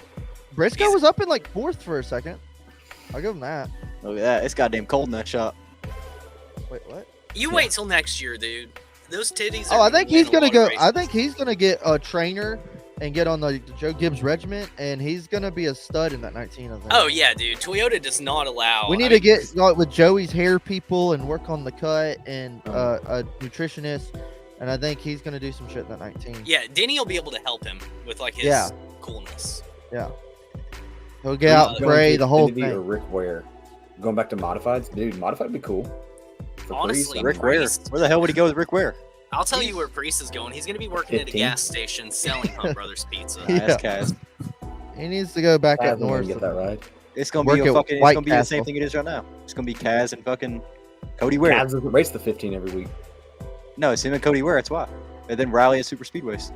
Briscoe He's- was up in like 4th for a second. I'll give him that. Look at that. It's goddamn cold in that shop. Wait, what? You wait till next year, dude. Those titties. Oh, are I think win he's a gonna lot go. of I races. think he's gonna get a trainer and get on the Joe Gibbs regiment, and he's gonna be a stud in that 19. I think. Oh yeah, dude. Toyota does not allow. we need I to mean, get like, with Joey's hair people and work on the cut and Oh. a nutritionist, and I think he's gonna do some shit in that 19. Yeah, Denny will be able to help him with like his Yeah. coolness. He'll get out and Going pray to the whole Xfinity thing. Or Rick Ware. Going back to modifieds, dude. Modified would be cool. For Honestly, Priest, Rick Ware. Priest. Where the hell would he go with Rick Ware? I'll tell you where Priest is going. He's going to be working at a 15. gas station selling Hunt Brothers pizza. Yeah. That's Kaz. He needs to go back Kaz up ain't gonna north. get that right. It's gonna Work be at a fucking. It's White gonna be the same Castle. thing it is right now. It's gonna be Kaz and fucking Cody Ware. Kaz doesn't race the 15 every week. No, it's him and Cody Ware. That's why. And then Riley at Super Speedways.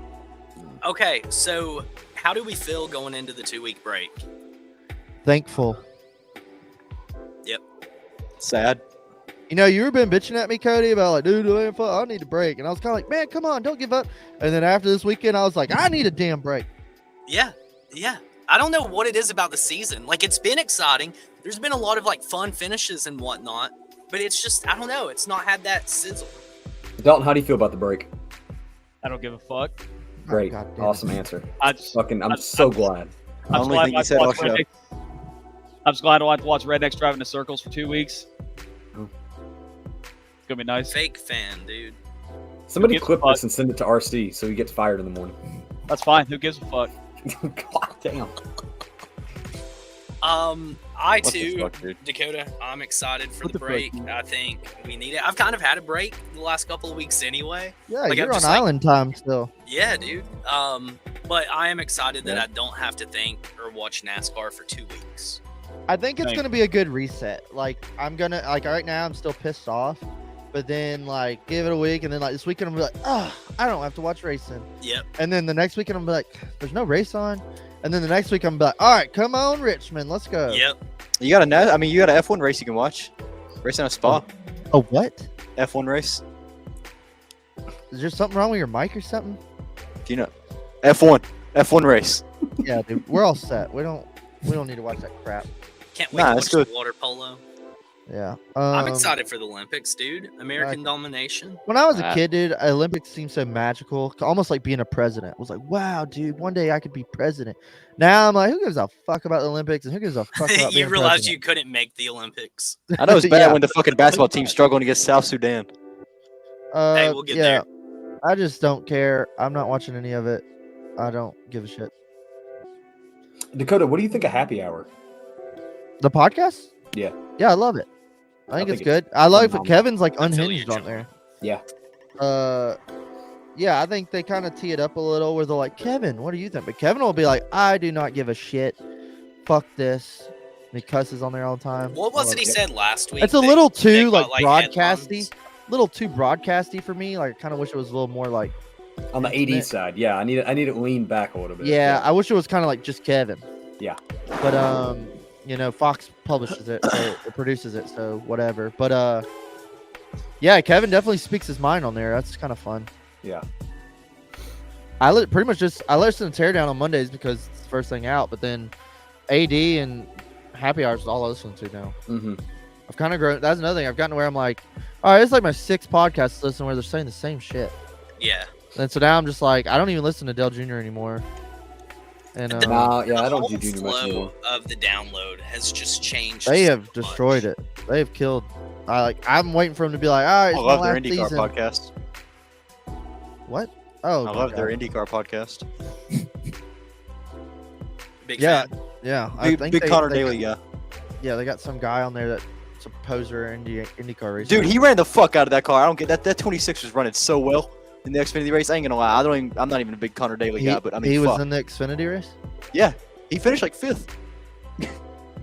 Okay, so how do we feel going into the 2-week break? Thankful. Sad. You know, you were been bitching at me, Cody, about like, dude, I need a break, and I was kind of like, man, come on, don't give up. And then after this weekend, I was like, I need a damn break. Yeah. I don't know what it is about the season. Like, it's been exciting. There's been a lot of like fun finishes and whatnot, but it's just, I don't know. It's not had that sizzle. Dalton, how do you feel about the break? I don't give a fuck. Great, God damn it. awesome answer. I just, I'm so glad. I only think he said all show. I'm just glad I don't have to watch rednecks driving in circles for 2 weeks. Oh. It's gonna be nice. Fake fan, dude. Somebody gives a clip fuck? this and send it to RC so he gets fired in the morning. That's fine. Who gives a fuck? God damn. I What the too, fuck, dude? Dakota, I'm excited for What the the fuck, break. dude? I think we need it. I've kind of had a break the last couple of weeks anyway. Yeah, Like, I'm you're on just like- island time still. Yeah, dude. But I am excited that Yeah. I don't have to think or watch NASCAR for 2 weeks. I think it's Thank gonna be a good reset. Like I'm gonna like right now I'm still pissed off, but then like give it a week and then like this weekend I'm gonna be like, oh, I don't have to watch racing. Yep. And then the next weekend I'm gonna be like, there's no race on. And then the next week I'm gonna be like, all right, come on, Richmond, let's go. Yep. You got a you got a F1 race you can watch. Racing on a Spa. Oh, what? F1 race. Is there something wrong with your mic or something? Do you know? F1 race. Yeah, dude, we're all set. We don't need to watch that crap. Can't wait Nah, to that's watch good. the water polo. Yeah. I'm excited for the Olympics, dude. American Right. domination. When I was a Ah. kid, dude, Olympics seemed so magical, almost like being a president. I was like, wow, dude, one day I could be president. Now I'm like, who gives a fuck about the Olympics and who gives a fuck about You being realized president? you couldn't make the Olympics. I know it's bad Yeah. when the fucking basketball team's struggling against South Sudan. Hey, we'll get there. I just don't care. I'm not watching any of it. I don't give a shit. Dakota, what do you think of Happy Hour? The podcast? Yeah. Yeah, I love it. I think it's it's good. I love it. phenomenal. Kevin's like I feel you, unhinged on Joe. there. Yeah. Yeah, I think they kind of tee it up a little where they're like, Kevin, what do you think? But Kevin will be like, I do not give a shit. Fuck this. And he cusses on there all the time. What I was love it he it. said last week? It's a that- little that too got, like broadcasty. headlines? Little too broadcasty for me. Like I kind of wish it was a little more like On the Intimate. AD side, yeah, I need it lean back a little bit. yeah, I wish it was kind of like just Kevin. Yeah. But you know, Fox publishes it, so it produces it, so whatever. But yeah, Kevin definitely speaks his mind on there. That's kind of fun. Yeah. I listen to Teardown on Mondays because it's the first thing out, but then AD and Happy Hour is all I listen to now. Mm-hmm. I've kind of grown. That's another thing. I've gotten to where I'm like, all right, it's like my 6th podcast to listen where they're saying the same shit. Yeah. And so now I'm just like, I don't even listen to Dale Jr. anymore. And The- Nah, yeah, the I don't whole do Junior much anymore. flow of the download has just changed. they so have much. destroyed it. They have killed. I'm waiting for them to be like, all right, I it's my love their last IndyCar season. podcast. What? Oh, I my love their God. IndyCar podcast. Big Yeah, fan. yeah. I think Big they- Connor they- Daly guy. Yeah, they got some guy on there that's a poser IndyCar racer. Dude, he ran the fuck out of that car. I don't get that. That 26 was running so well in the Xfinity race. I ain't gonna lie. I'm not even a big Connor Daly guy, but I mean, he fuck. was in the Xfinity race. Yeah, he finished like 5th. Could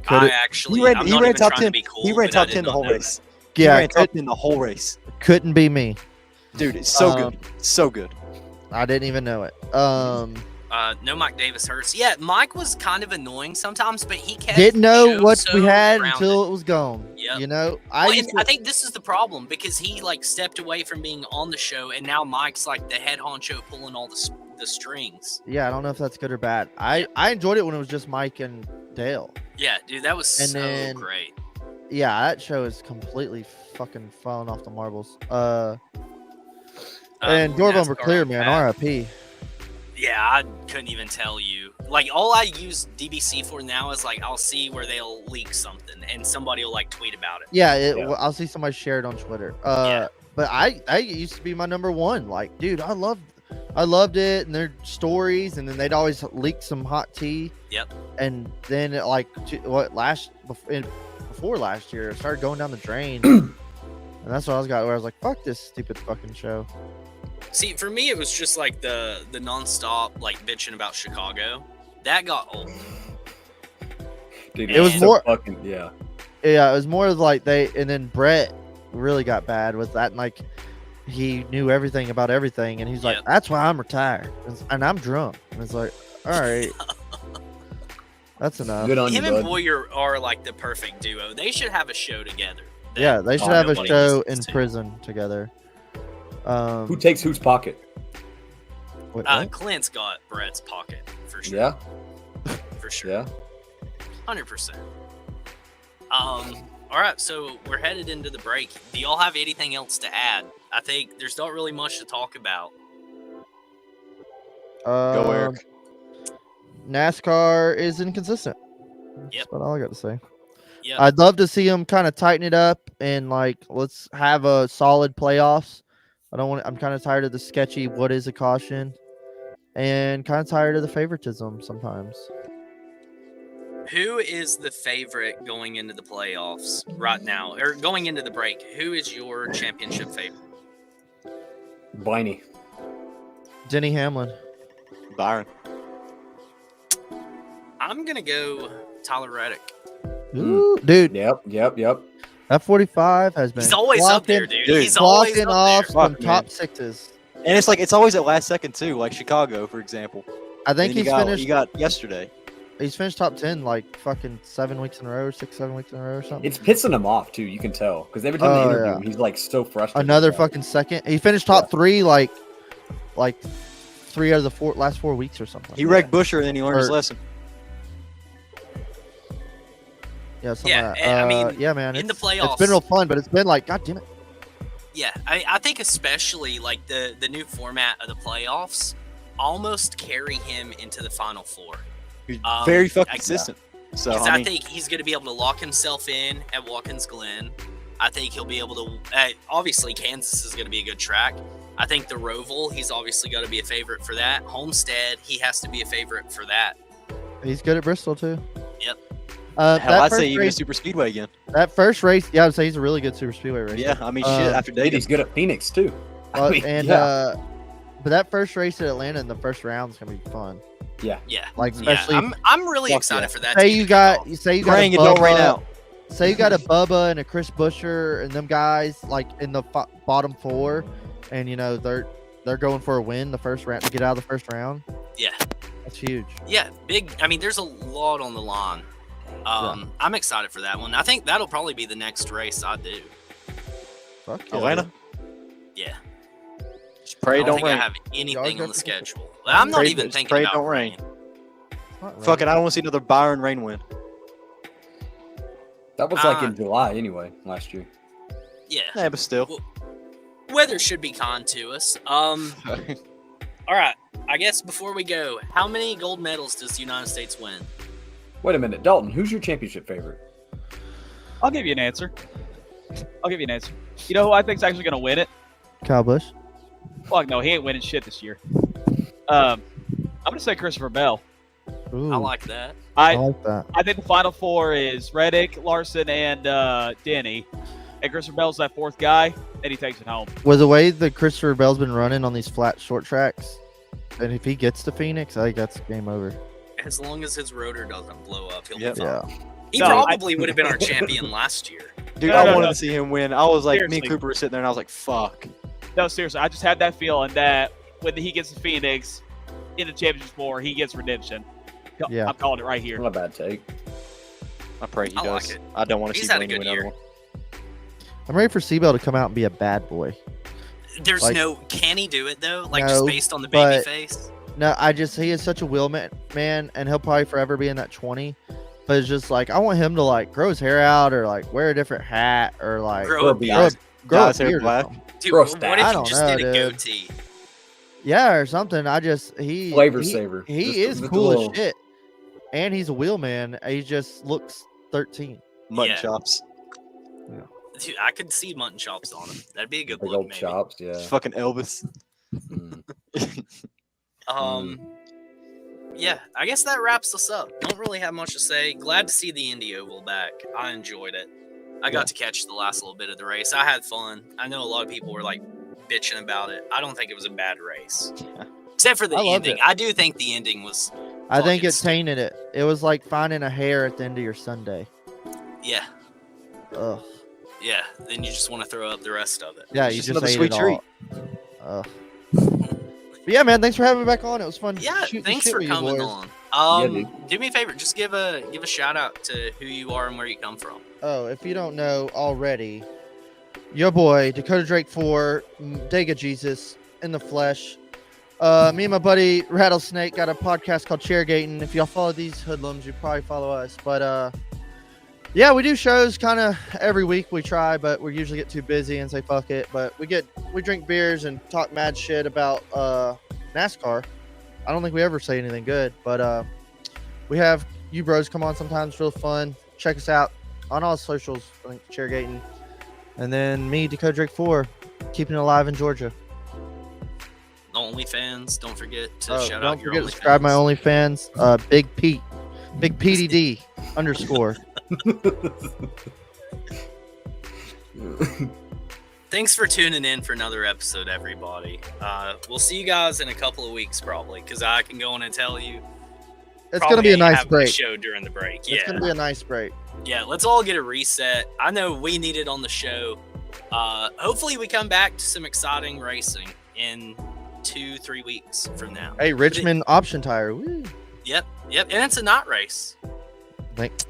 I it- actually, He ran, I'm he not ran even top trying 10. to be cool. He ran but I top did 10 the not whole know race. Yeah, he ran top 10 the whole race. couldn't be me. Dude, it's so Um, good. So good. I didn't even know it. No Mike Davis hurts. Yeah, Mike was kind of annoying sometimes, but he kept Didn't the know show what so we had grounded. until it was gone. Yep. You know, Well, used and I think this is the problem because he like stepped away from being on the show, and now Mike's like the head honcho pulling all the strings. yeah, I don't know if that's good or bad. I enjoyed it when it was just Mike and Dale. Yeah, dude, that was And so then- great. Yeah, that show is completely fucking falling off the marbles. And door bumper NASCAR clear, on man. Pat. RIP. Yeah, I couldn't even tell you. Like, all I use DBC for now is like I'll see where they'll leak something, and somebody will like tweet about it. Yeah, Yeah. well, I'll see somebody share it on Twitter. Yeah. But I used to be my number one. Like, dude, I loved it and their stories, and then they'd always leak some hot tea. Yep. And then before last year, it started going down the drain, and that's what where I was like, fuck this stupid fucking show. See, for me, it was just like the nonstop like bitching about Chicago. That got old. Dude, It was so more- fucking yeah. Yeah, it was more of like and then Brett really got bad with that, and like he knew everything about everything, and he's like, Yep. that's why I'm retired, and I'm drunk, and it's like, all right, that's enough. Good on you, Him and bud. Boyer are like the perfect duo. They should have a show together. that Yeah, they should Oh, have a nobody show listens in to. prison together. Who takes whose pocket? Wait, what? Clint's got Brett's pocket for sure. Yeah, For sure. yeah. 100%. All right, so we're headed into the break. Do y'all have anything else to add? I think there's not really much to talk about. Go Eric. NASCAR is inconsistent. That's Yep. about all I got to say. Yeah. I'd love to see them kind of tighten it up and like let's have a solid playoffs. I'm kind of tired of the sketchy what is a caution, and kind of tired of the favoritism sometimes. Who is the favorite going into the playoffs right now, or going into the break? Who is your championship favorite? Bliney. Denny Hamlin. Byron. I'm gonna go Tyler Reddick. Ooh, dude, Yep. that 45 has been He's always up there, clocking- dude. He's always clocking up off there. some Fuck, top man. sixes. And it's always at last second too, like Chicago, for example. I think And he's finished. You got yesterday. He's finished top 10 like fucking 7 weeks in a row, or 6-7 weeks in a row or something. It's pissing him off too. You can tell because every time Oh, they interview yeah. him, he's like so frustrated. Another about it. fucking second. He finished top 3 like 3 out of the last 4 weeks or something. He wrecked Busher and then he learned his Or- lesson. Yeah, something Yeah, like that. and I mean, yeah, man. in the It's been playoffs- real fun, but it's been like, god damn it. Yeah, I think especially like the new format of the playoffs almost carry him into the Final Four. He's Um, very fucking I- consistent. So Because I I mean, think he's going to be able to lock himself in at Watkins Glen. I think he'll be able to. Obviously, Kansas is going to be a good track. I think the Roval, he's obviously got to be a favorite for that. Homestead, he has to be a favorite for that. He's good at Bristol too. Yep. hell, That I'd first say even a race, super speedway again. that first race, yeah, I'd say he's a really good super speedway racer. Yeah, I mean, Uh, shit. After Dude, Dayton, he's good at Phoenix too. I mean, and yeah. but that first race at Atlanta in the first round is gonna be fun. Yeah. Like Yeah, especially I'm really Fuck excited yeah. for that. say team you to got kick off. you say you got praying a it don't rain Bubba- out. Say you got a Bubba and a Chris Buescher and them guys like in the bottom 4, and you know they're going for a win the first round to get out of the first round. Yeah. That's huge. Yeah, big. I mean, there's a lot on the line. I'm excited for that one. I think that'll probably be the next race I do. Fuck yeah. Atlanta. Yeah. Just pray I it don't don't think I rain. have anything go on the for- schedule. I'm not Pray- even just thinking pray it about don't rain. rain. It's not Fuck it, I raining. don't want to see another Byron rain win. That was like in July anyway, last year. Yeah. Yeah, but still. Weather should be kind to us. All right. I guess before we go, how many gold medals does the United States win? Wait a minute, Dalton. Who's your championship favorite? I'll give you an answer. You know who I think's actually going to win it? Kyle Busch. Fuck no, he ain't winning shit this year. I'm going to say Christopher Bell. Ooh, I like that. I I like that. I think the final four is Reddick, Larson, and Denny. And Christopher Bell's that fourth guy, and he takes it home. With the way that Christopher Bell's been running on these flat short tracks, and if he gets to Phoenix, I think that's game over. As long as his rotor doesn't blow up, he'll Yep. be fine. Yeah. He No, probably would have been our champion last year. Dude, No, I no, wanted no. to see him win. I was like, me and Seriously. Cooper were sitting there, and I was like, fuck. No, seriously, I just had that feeling that when he gets to Phoenix in the championship war, he gets redemption. Yeah. I'm calling it right here. Not a bad take. I pray he I like does. it. I don't want to He's see had a Blaney good win another year. one. I'm ready for Seabell to come out and be a bad boy. There's Like- no. Can he do it though? Like No, just based on the baby but- face? No, he is such a will man, and he'll probably forever be in that 20. But it's just like I want him to like grow his hair out, or like wear a different hat, or like Grow Grow a a beard. grow Dye a his hair beard or black. something. Dude, Grow a what stash. if I he don't just know, did a dude. goatee? Yeah, or something. He Flavor he- saver. He Just- is just a cool little- as shit, and he's a wheel man. He just looks 13. Mutton Yeah. chops. Dude, I could see mutton chops on him. That'd be a good Big look, old maybe. chops, yeah. Fucking Elvis. Mm. Yeah, I guess that wraps us up. Don't really have much to say. Glad to see the Indy Oval back. I enjoyed it. I got to catch the last little bit of the race. I had fun. I know a lot of people were like bitching about it. I don't think it was a bad race, except for the I loved ending. it. I do think the ending was. I think Fucking it tainted it. It was like finding a hair at the end of your Sunday. Yeah, Ugh. yeah. Then you just want to throw up the rest of it. Yeah, It's you just just another ate sweet it treat. all. Ugh. But yeah, man, thanks for having me back on. It was fun. Yeah, shooting thanks shit for with you coming boys. on. dude. Do me a favor, just give a shout out to who you are and where you come from. Oh, if you don't know already, your boy Dakota Drake 4, Dega Jesus in the flesh. Me and my buddy Rattlesnake got a podcast called Chairgating. If y'all follow these hoodlums, you probably follow us. But yeah, we do shows kind of every week. We try, but we usually get too busy and say fuck it. But we drink beers and talk mad shit about NASCAR. I don't think we ever say anything good, but we have you bros come on sometimes. Real fun. Check us out on all socials. I think Chairgating, and then me, Dakota Drake 4, keeping it alive in Georgia. OnlyFans, don't forget to Oh, shout don't out your forget to subscribe my OnlyFans. OnlyFans. Big Pete, Big PDD underscore. Thanks for tuning in for another episode, everybody. We'll see you guys in a couple of weeks, probably, because I can go in and tell you. It's gonna be a nice break. Show during the break. It's Yeah, gonna be a nice break. yeah. Let's all get a reset. I know we need it on the show. Hopefully, we come back to some exciting racing in 2-3 weeks from now. Hey, Richmond option tire. Woo. Yep, and it's a night race.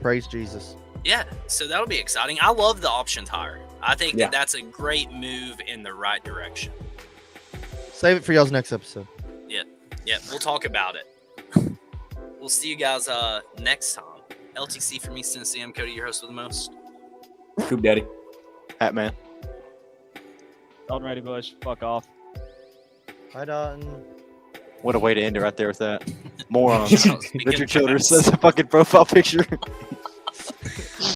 Praise Jesus. Yeah, so that'll be exciting. I love the option tire. I think Yeah. that's a great move in the right direction. Save it for y'all's next episode. Yeah, we'll talk about it. We'll see you guys next time. LTC from East Tennessee. I'm Cody, your host with the most. Coop Daddy. Hat man. Dalton Ready Bush, fuck off. Hi, Dalton. What a way to end it right there with that. Morons. Speaking Richard of Childress. facts. That's a fucking profile picture.